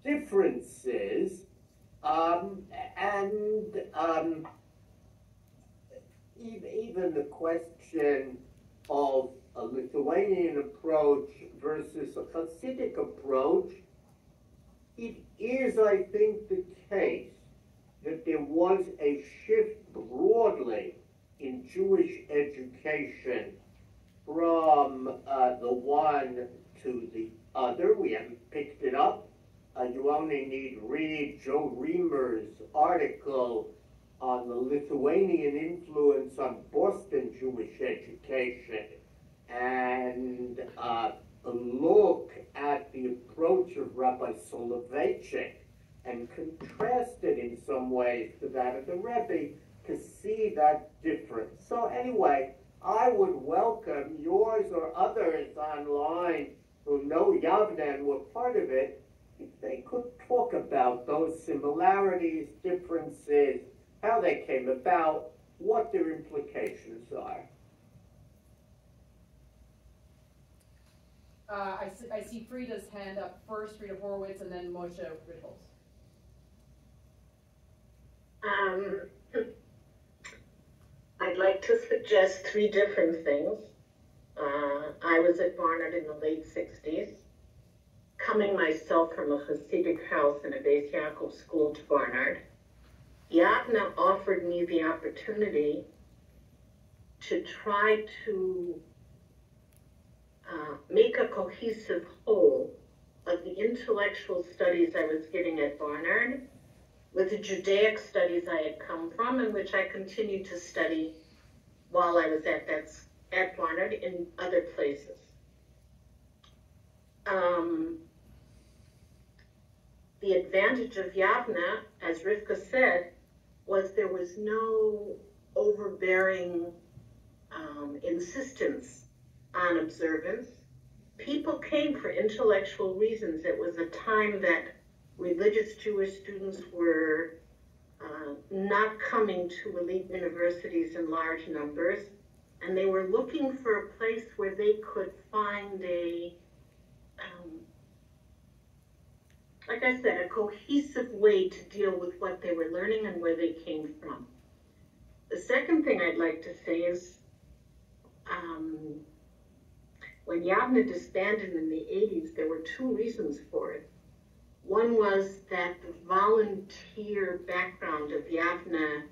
differences? Even the question of a Lithuanian approach versus a Hasidic approach, it is, I think, the case that there was a shift broadly in Jewish education from the one to the other. We haven't picked it up. You only need read Joe Reamer's article on the Lithuanian influence on Boston Jewish education, and look at the approach of Rabbi Soloveitchik and contrast it in some ways to that of the Rebbe to see that difference. So anyway, I would welcome yours or others online who know Yavneh and were part of it, if they could talk about those similarities, differences, how they came about, what their implications are. I see Frida's hand up first, Frida Horowitz, and then Moshe Riddles. I'd like to suggest three different things. I was at Barnard in the late 60s, coming myself from a Hasidic house in a Beis Yaakov school to Barnard. Yavneh offered me the opportunity to try to make a cohesive whole of the intellectual studies I was getting at Barnard with the Judaic studies I had come from, and which I continued to study while I was at Barnard in other places. The advantage of Yavneh, as Rivka said, was there was no overbearing insistence on observance. People came for intellectual reasons. It was a time that religious Jewish students were not coming to elite universities in large numbers, and they were looking for a place where they could find like I said, a cohesive way to deal with what they were learning and where they came from. The second thing I'd like to say is, when Yavneh disbanded in the 80s, there were two reasons for it. One was that the volunteer background of Yavneh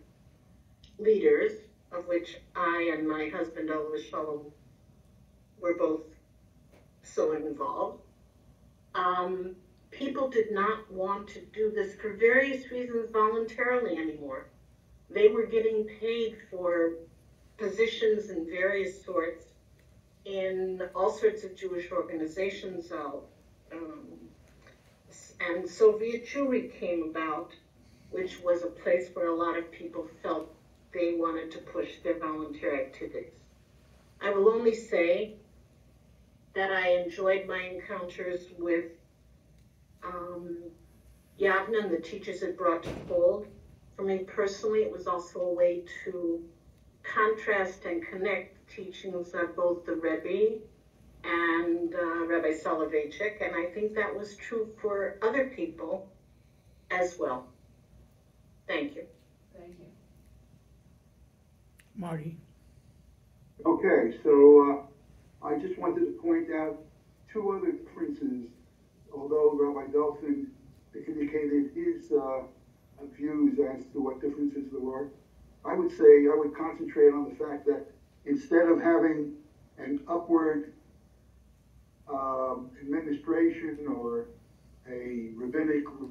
leaders, of which I and my husband, Olav Shalom, were both so involved, people did not want to do this for various reasons voluntarily anymore. They were getting paid for positions in various sorts in all sorts of Jewish organizations, and Soviet Jewry came about, which was a place where a lot of people felt they wanted to push their volunteer activities. I will only say that I enjoyed my encounters with Yavneh and the teachers it brought to fold. For me personally, it was also a way to contrast and connect the teachings of both the Rebbe and Rabbi Soloveitchik, and I think that was true for other people as well. Thank you. Thank you. Marty. Okay, so I just wanted to point out two other differences. Although Rabbi Dalfin indicated his views as to what differences there were, I would say I would concentrate on the fact that instead of having an upward administration or a rabbinical,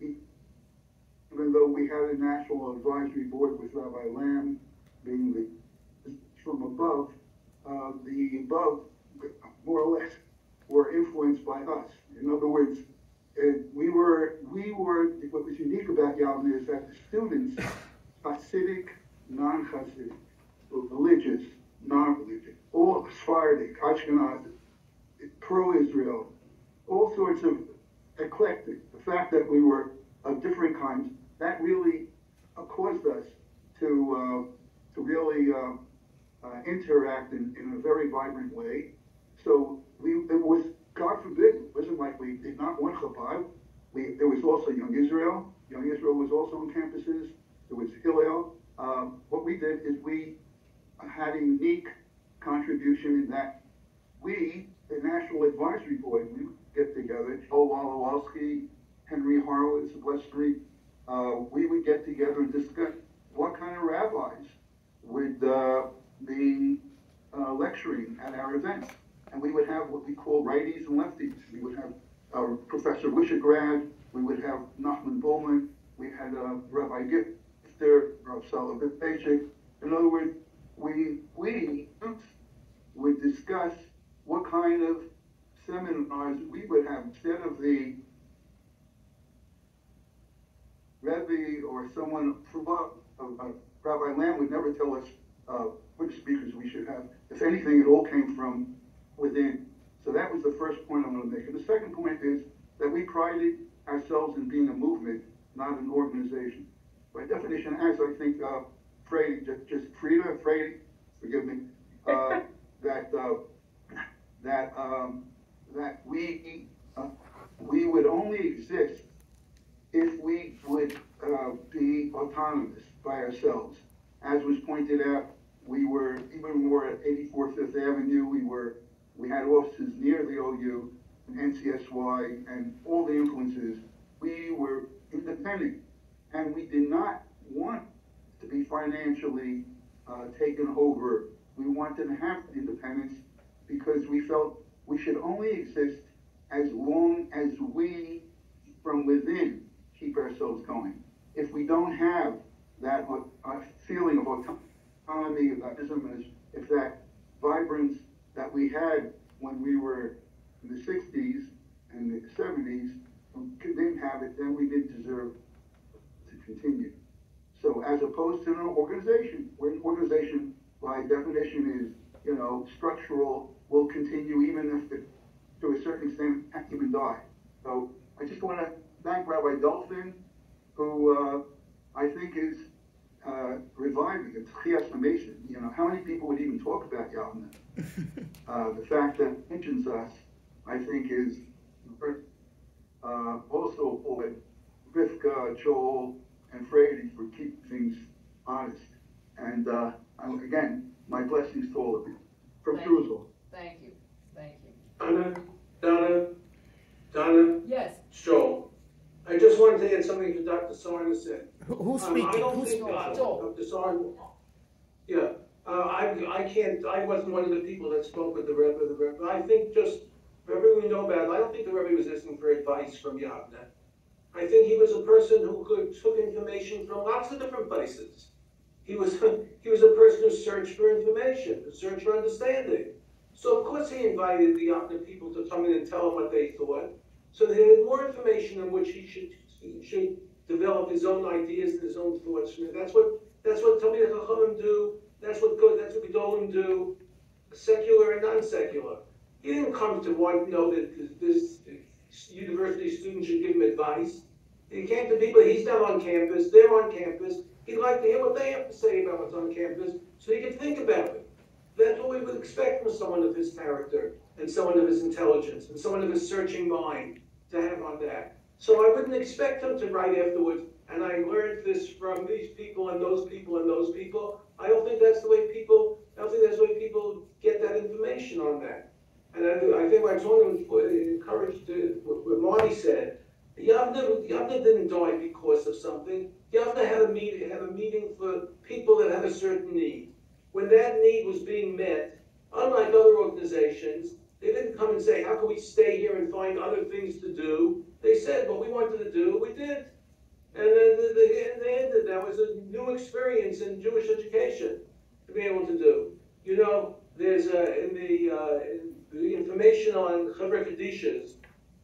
even though we had a national advisory board with Rabbi Lamb being the from above, the above more or less were influenced by us. In other words, we were. What was unique about Yavneh is that the students, Hasidic, non-Hasidic, religious, non-religious, all Sephardic, Ashkenazi, pro-Israel, all sorts of eclectic. The fact that we were of different kinds, that really caused us to really interact in a very vibrant way. So it was, God forbid, it wasn't like we did not want Chabad. There was also Young Israel. Young Israel was also on campuses. There was Hillel. What we did is we had a unique contribution in that we, the National Advisory Board, we would get together, Joel Walowski, Henry Horowitz, Westbury, we would get together and discuss what kind of rabbis would be lecturing at our events. And we would have what we call righties and lefties. We would have our Professor Wishigrad, we would have Nachman Bowman, we had Rabbi Gifter, Rabbi Soloveitchik. In other words, we would discuss what kind of seminars we would have instead of the Rebbe or someone from Rabbi Lamb would never tell us which speakers we should have. If anything, it all came from within. So that was the first point I'm going to make. And the second point is that we prided ourselves in being a movement, not an organization. By definition, as I think Frady, forgive me, that we would only exist if we would be autonomous by ourselves. As was pointed out, we were, even more at 84 Fifth Avenue, we had offices near the OU, and NCSY, and all the influences. We were independent, and we did not want to be financially taken over. We wanted to have independence because we felt we should only exist as long as we, from within, keep ourselves going. If we don't have that feeling of autonomy, of activism, if that vibrance that we had when we were in the 60s and the 70s, we didn't have it, then we didn't deserve to continue. So as opposed to an organization, where an organization by definition is, structural, will continue even if it, to a certain extent, can't even die. So I just want to thank Rabbi Dalfin, who I think is reviving. It's Chias Hamation. How many people would even talk about Yavneh? The fact that it mentions us, I think, is Also applaud Rivka, Joel, and Frady for keeping things honest. And again, my blessings to all of you. From Jerusalem. Thank you. Thank you. Donna? Yes. Joel. I just wanted to add something to Dr. Sarna said. Who's I speaking? don't Who's think speaking? Dr. Sarna. Yeah. I wasn't one of the people that spoke with the Rebbe. I think just, for everyone we know about it, I don't think the Rebbe was asking for advice from Yavneh. I think he was a person who took information from lots of different places. He was a person who searched for information, who searched for understanding. So of course he invited the Yavneh people to come in and tell him what they thought. So they had more information on which he should develop his own ideas and his own thoughts. That's what Tomchei Chachamim do. That's what Gedolim do, secular and non-secular. He didn't come to want to know that this university student should give him advice. He came to people, he's not on campus, they're on campus. He'd like to hear what they have to say about what's on campus so he can think about it. That's what we would expect from someone of his character and someone of his intelligence and someone of his searching mind to have on that. So I wouldn't expect him to write afterwards, and I learned this from these people and those people and those people. I don't think that's the way people get that information on that. And I think I told him, encouraged what Marty said. Yavneh didn't die because of something. Yavneh had a meeting for people that had a certain need. When that need was being met, unlike other organizations, they didn't come and say, how can we stay here and find other things to do? They said, what we wanted to do, we did. And then they ended. That was a new experience in Jewish education to be able to do. You know, there's in the information on Chasidism,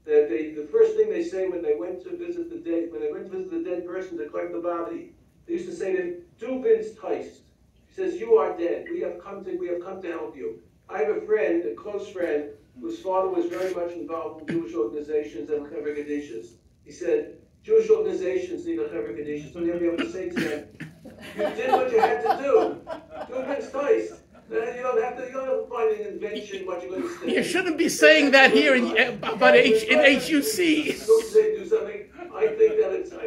that the first thing they say when they went to visit the dead person to collect the body, they used to say to him, "Du bist heist." He says, "You are dead. We have come to help you." I have a friend, a close friend, whose father was very much involved in Jewish organizations and Chabad-Lubavitcher. He said, Jewish organizations need a Chabad-Lubavitcher, so they'll be able to say to them, "You did what you had to do. Du bist heist." You don't have to find an invention what you're going to say. You shouldn't be saying that here in HUC. They do something. I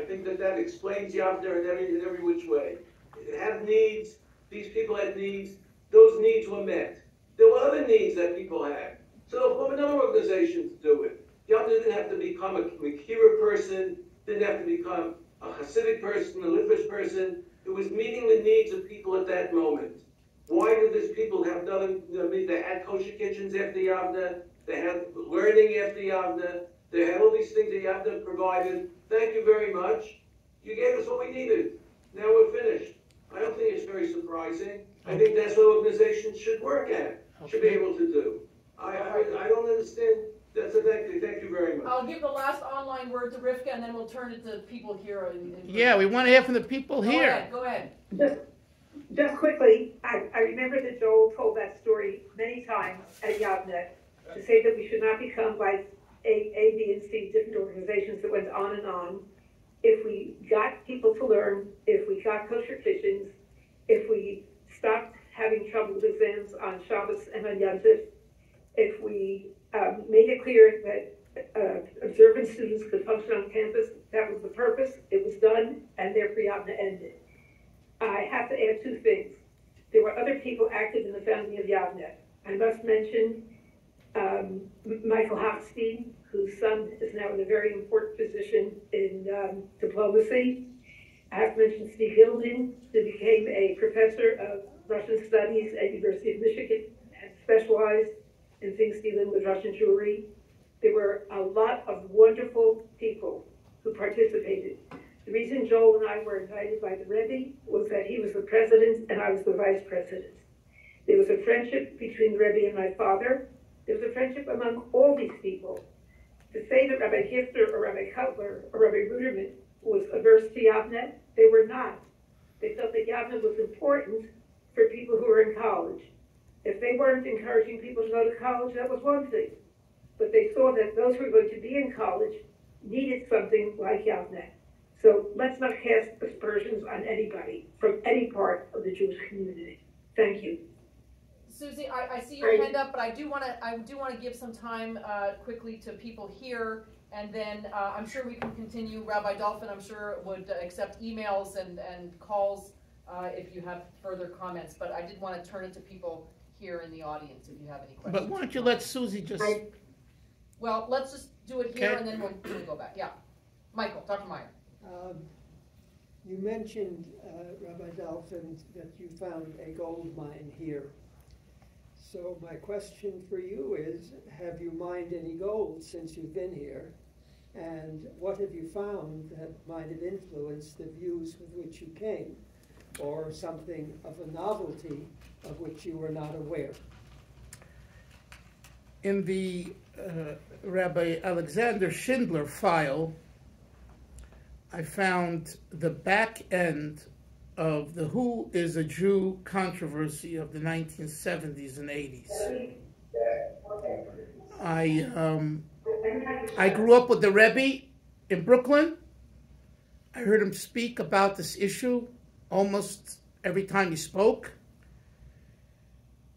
think that explains Yavneh in every which way. It had needs. These people had needs. Those needs were met. There were other needs that people had. So for another organization to do it, Yavneh didn't have to become a Mekira person. Didn't have to become a Hasidic person, a Litvish person. It was meeting the needs of people at that moment. Why did these people have they had kosher kitchens after Yavneh, they had learning after Yavneh, they had all these things that Yavneh provided. Thank you very much. You gave us what we needed. Now we're finished. I don't think it's very surprising. I think that's what organizations should work at, should be able to do. I don't understand. That's a thank you very much. I'll give the last online word to Rivka, and then we'll turn it to people here. Yeah, we want to hear from the people here. Go ahead. Just quickly, I remember that Joel told that story many times at Yavneh to say that we should not become like A, B, and C, different organizations that went on and on. If we got people to learn, if we got kosher kitchens, if we stopped having trouble with exams on Shabbos and on Yom Tov, if we made it clear that observant students could function on campus, that was the purpose, it was done, and therefore Yavneh ended. I have to add two things. There were other people active in the founding of Yavneh. I must mention Michael Hochstein, whose son is now in a very important position in diplomacy. I have to mention Steve Hillman, who became a professor of Russian studies at University of Michigan and specialized in things dealing with Russian Jewry. There were a lot of wonderful people who participated. The reason Joel and I were invited by the Rebbe was that he was the president and I was the vice president. There was a friendship between the Rebbe and my father. There was a friendship among all these people. To say that Rabbi Gifter or Rabbi Cutler or Rabbi Ruderman was averse to Yavneh, they were not. They felt that Yavneh was important for people who were in college. If they weren't encouraging people to go to college, that was one thing. But they saw that those who were going to be in college needed something like Yavneh. So let's not cast aspersions on anybody from any part of the Jewish community. Thank you. Susie, I see your hand up, but I do want to give some time quickly to people here. And then I'm sure we can continue. Rabbi Dalfin, I'm sure, would accept emails and calls if you have further comments. But I did want to turn it to people here in the audience if you have any questions. But why don't you let Susie just... Well, let's just do it here, Okay. and then we'll go back. Yeah. Michael, Dr. Meyer. You mentioned, Rabbi Dalfin, that you found a gold mine here. So my question for you is, have you mined any gold since you've been here? And what have you found that might have influenced the views with which you came, or something of a novelty of which you were not aware? In the Rabbi Alexander Schindler file, I found the back end of the Who is a Jew controversy of the 1970s and 80s. I grew up with the Rebbe in Brooklyn. I heard him speak about this issue almost every time he spoke.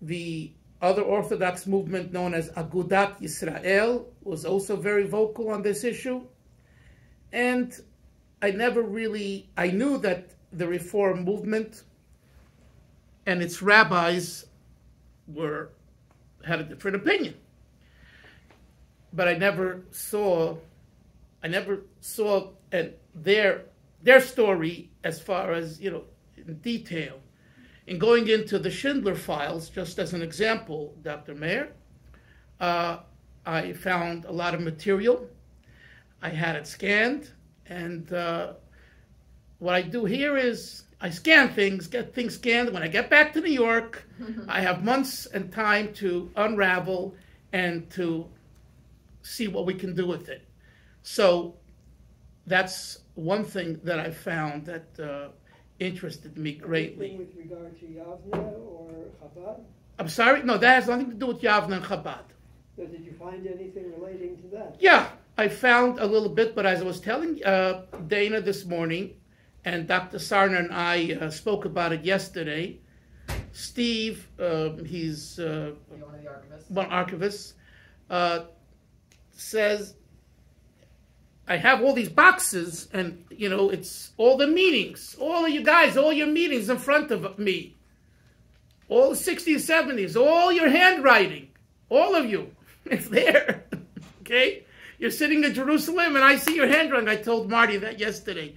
The other Orthodox movement known as Agudat Yisrael was also very vocal on this issue. And I knew that the Reform movement and its rabbis had a different opinion. But I never saw their story as far as, in detail. In going into the Schindler files, just as an example, Dr. Meyer, I found a lot of material. I had it scanned, and what I do here is I scan things, get things scanned. When I get back to New York, I have months and time to unravel and to see what we can do with it. So that's one thing that I found that interested me greatly. Anything with regard to Yavneh or Chabad? I'm sorry? No, that has nothing to do with Yavneh and Chabad. So did you find anything relating to that? Yeah, I found a little bit, but as I was telling Dana this morning, and Dr. Sarna and I spoke about it yesterday, Steve, he's one archivist, says, I have all these boxes, and, it's all the meetings, all of you guys, all your meetings in front of me, all the 60s, 70s, all your handwriting, all of you, it's there, okay? You're sitting in Jerusalem, and I see your handwriting. I told Marty that yesterday.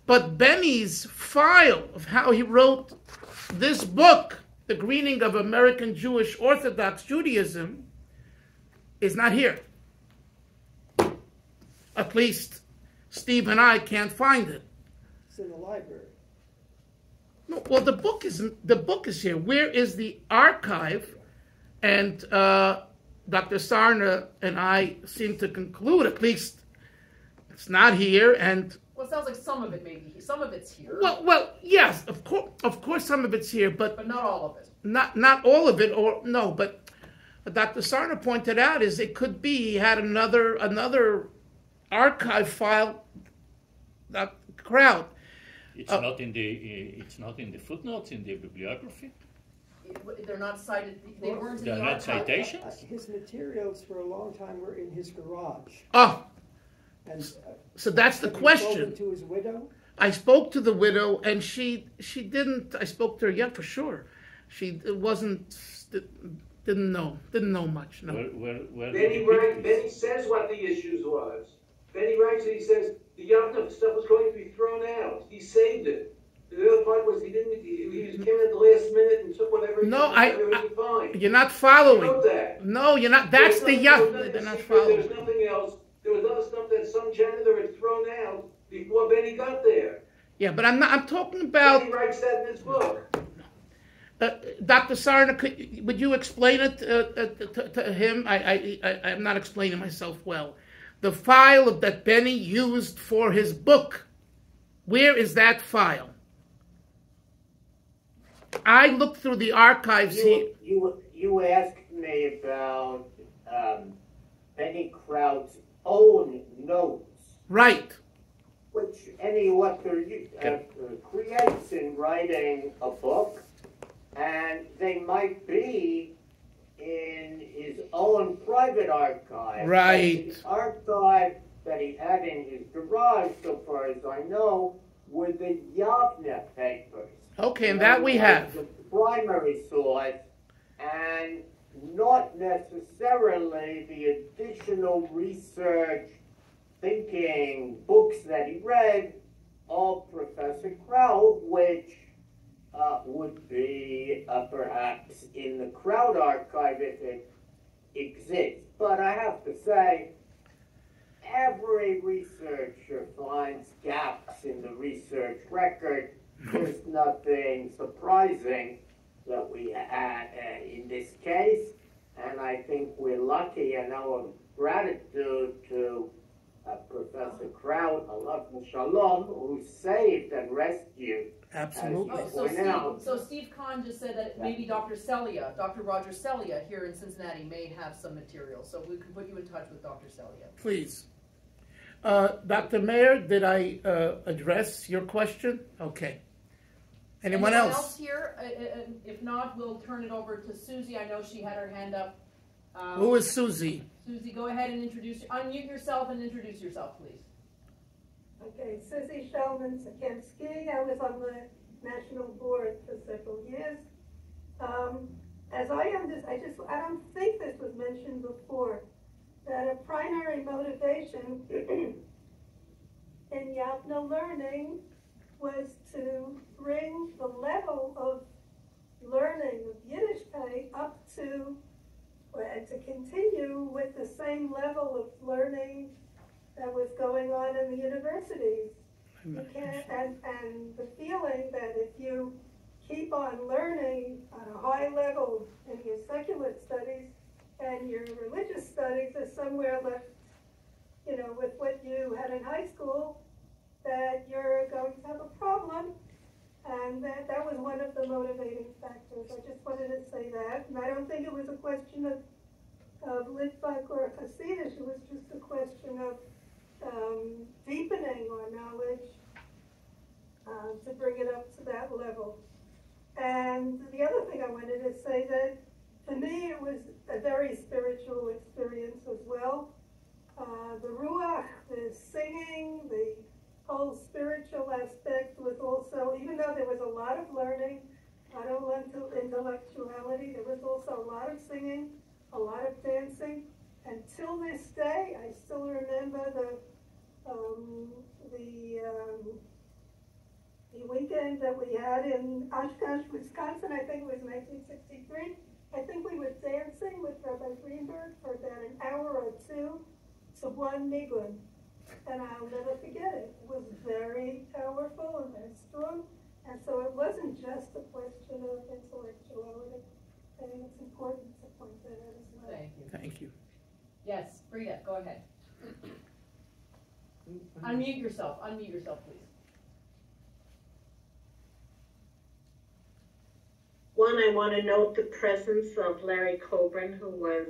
But Benny's file of how he wrote this book, The Greening of American Jewish Orthodox Judaism, is not here. At least Steve and I can't find it. It's in the library. No, well, the book is here. Where is the archive? And Dr. Sarna and I seem to conclude, at least it's not here. And well, it sounds like some of it maybe. Some of it's here. Well, yes, of course, some of it's here, but not all of it. Not all of it, or no. But Dr. Sarna pointed out is it could be he had another archive file. That crowd. It's not in the footnotes in the bibliography. They're not cited. They weren't in the They're not archive. citations. His materials for a long time were in his garage. Oh, And so that's the have you question. spoken to his widow? I spoke to the widow, and she didn't. I spoke to her, yeah, for sure. Didn't know much. No. Benny says what the issues was. Benny writes it. He says the Yavneh stuff was going to be thrown out. He saved it. The other part was he came in at the last minute and took whatever. He could find. You're not following. You know that. No, you're not. That's the Yavneh. They're not following. There's nothing else. There was other stuff that some janitor had thrown out before Benny got there. Yeah, but I'm talking about. Benny writes that in his book. Dr. Sarna, would you explain it to him? I'm not explaining myself well. The file that Benny used for his book, where is that file? I looked through the archives here. You asked me about Benny Kraut's own notes. Right. Which any author creates in writing a book, and they might be in his own private private archive. Right. The archive that he had in his garage, so far as I know, were the Yavneh papers. Okay, and that we have. The primary source, and not necessarily the additional research, thinking, books that he read of Professor Kraut, which would be perhaps in the Kraut archive if it exists. But I have to say, every researcher finds gaps in the research record. There's nothing surprising that we had in this case, and I think we're lucky and our gratitude to Professor Kraut, alav shalom, who saved and rescued. Absolutely. So Steve Kahn just said that maybe Dr. Celia, Dr. Roger Celia here in Cincinnati may have some material, so we can put you in touch with Dr. Celia. Please. Dr. Mayer, did I address your question? Okay. Anyone else? Here? If not, we'll turn it over to Susie. I know she had her hand up. Who is Susie? Susie, go ahead and unmute yourself and introduce yourself, please. Okay, Susie Shellman-Sakemski. I was on the national board for several years. As I understand, I don't think this was mentioned before, that a primary motivation in Yavneh learning was to bring the level of learning of Yiddishkeit up to, and to continue with the same level of learning that was going on in the universities. You can't, and the feeling that if you keep on learning on a high level in your secular studies and your religious studies are somewhere left, with what you had in high school, that you're going to have a problem. And that was one of the motivating factors. I just wanted to say that. And I don't think it was a question of Litvak or Hasidish. It was just a question of deepening our knowledge to bring it up to that level. And the other thing I wanted to say that for me it was a very spiritual experience as well. The ruach, the singing, the whole spiritual aspect was also, even though there was a lot of learning, not only intellectuality, there was also a lot of singing, a lot of dancing. And till this day, I still remember the weekend that we had in Oshkosh, Wisconsin. I think it was 1963. I think we were dancing with Rabbi Greenberg for about an hour or two to one nigun. And I'll never forget it. It was very powerful and very strong. And so it wasn't just a question of intellectuality. I think it's important to point that out as well. Thank you. Thank you. Yes, Frida, go ahead. Unmute yourself, please. One, I want to note the presence of Larry Coburn, who was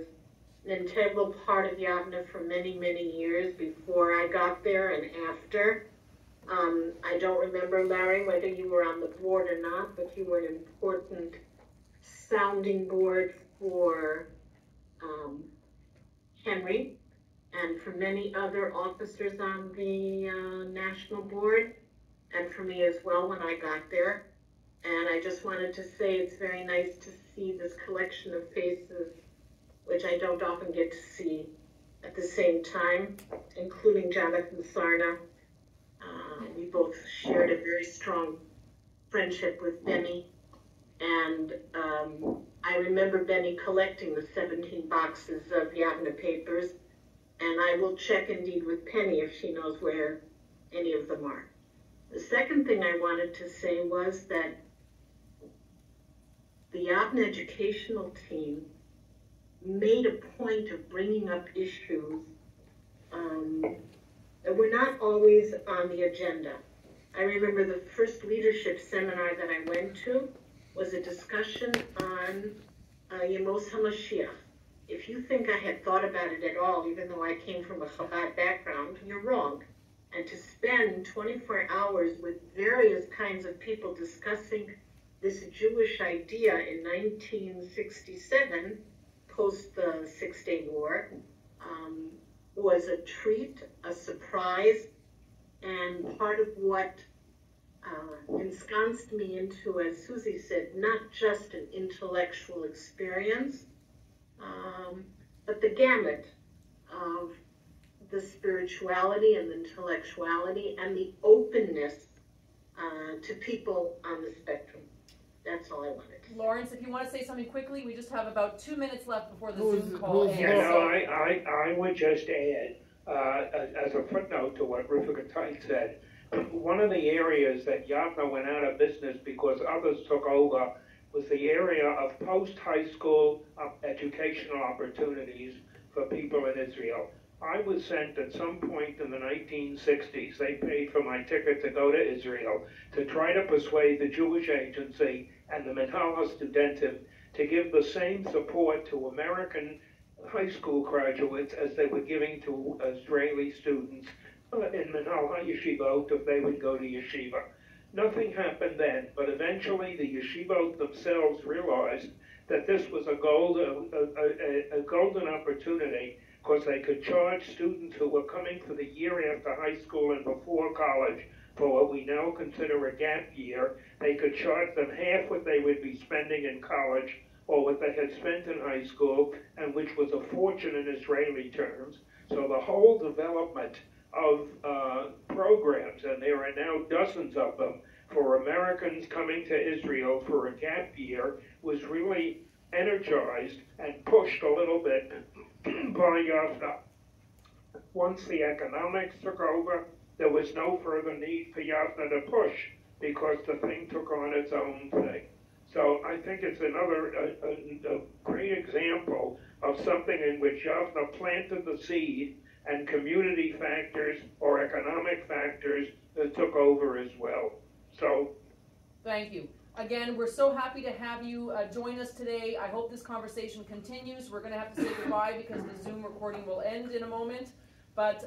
an integral part of Yavneh for many, many years before I got there and after. I don't remember, Larry, whether you were on the board or not, but you were an important sounding board for Henry and for many other officers on the national board, and for me as well when I got there. And I just wanted to say it's very nice to see this collection of faces, which I don't often get to see at the same time, including Jonathan Sarna. We both shared a very strong friendship with Benny. And I remember Benny collecting the 17 boxes of Yavneh papers, and I will check indeed with Penny if she knows where any of them are. The second thing I wanted to say was that the Yavneh educational team made a point of bringing up issues that were not always on the agenda. I remember the first leadership seminar that I went to was a discussion on Yemos HaMashiach. If you think I had thought about it at all, even though I came from a Chabad background, you're wrong. And to spend 24 hours with various kinds of people discussing this Jewish idea in 1967 post the Six-Day War was a treat, a surprise, and part of what ensconced me into, as Susie said, not just an intellectual experience, but the gamut of the spirituality and the intellectuality and the openness to people on the spectrum. That's all I wanted. Lawrence, if you want to say something quickly, we just have about 2 minutes left before the Zoom call ends. Yeah, no, I would just add, as a footnote to what Rabbi Chaim said, one of the areas that Yavneh went out of business because others took over was the area of post-high school educational opportunities for people in Israel. I was sent at some point in the 1960s, they paid for my ticket to go to Israel to try to persuade the Jewish Agency and the Minhal HaStudentim to give the same support to American high school graduates as they were giving to Israeli students in Minhal HaYeshivot if they would go to Yeshiva. Nothing happened then, but eventually the Yeshivot themselves realized that this was a golden opportunity because they could charge students who were coming for the year after high school and before college for what we now consider a gap year. They could charge them half what they would be spending in college or what they had spent in high school, and which was a fortune in Israeli terms. So the whole development of programs, and there are now dozens of them, for Americans coming to Israel for a gap year was really energized and pushed a little bit by Yavneh. Once the economics took over, there was no further need for Yavneh to push because the thing took on its own thing. So I think it's another a great example of something in which Yavneh planted the seed and community factors or economic factors that took over as well. So, thank you. Again, we're so happy to have you join us today. I hope this conversation continues. We're going to have to say goodbye because the Zoom recording will end in a moment. But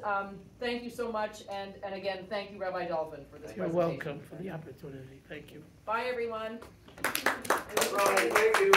thank you so much. And again, thank you, Rabbi Dalfin, for this presentation. You're welcome for the opportunity. Thank you. Bye, everyone. Thank you.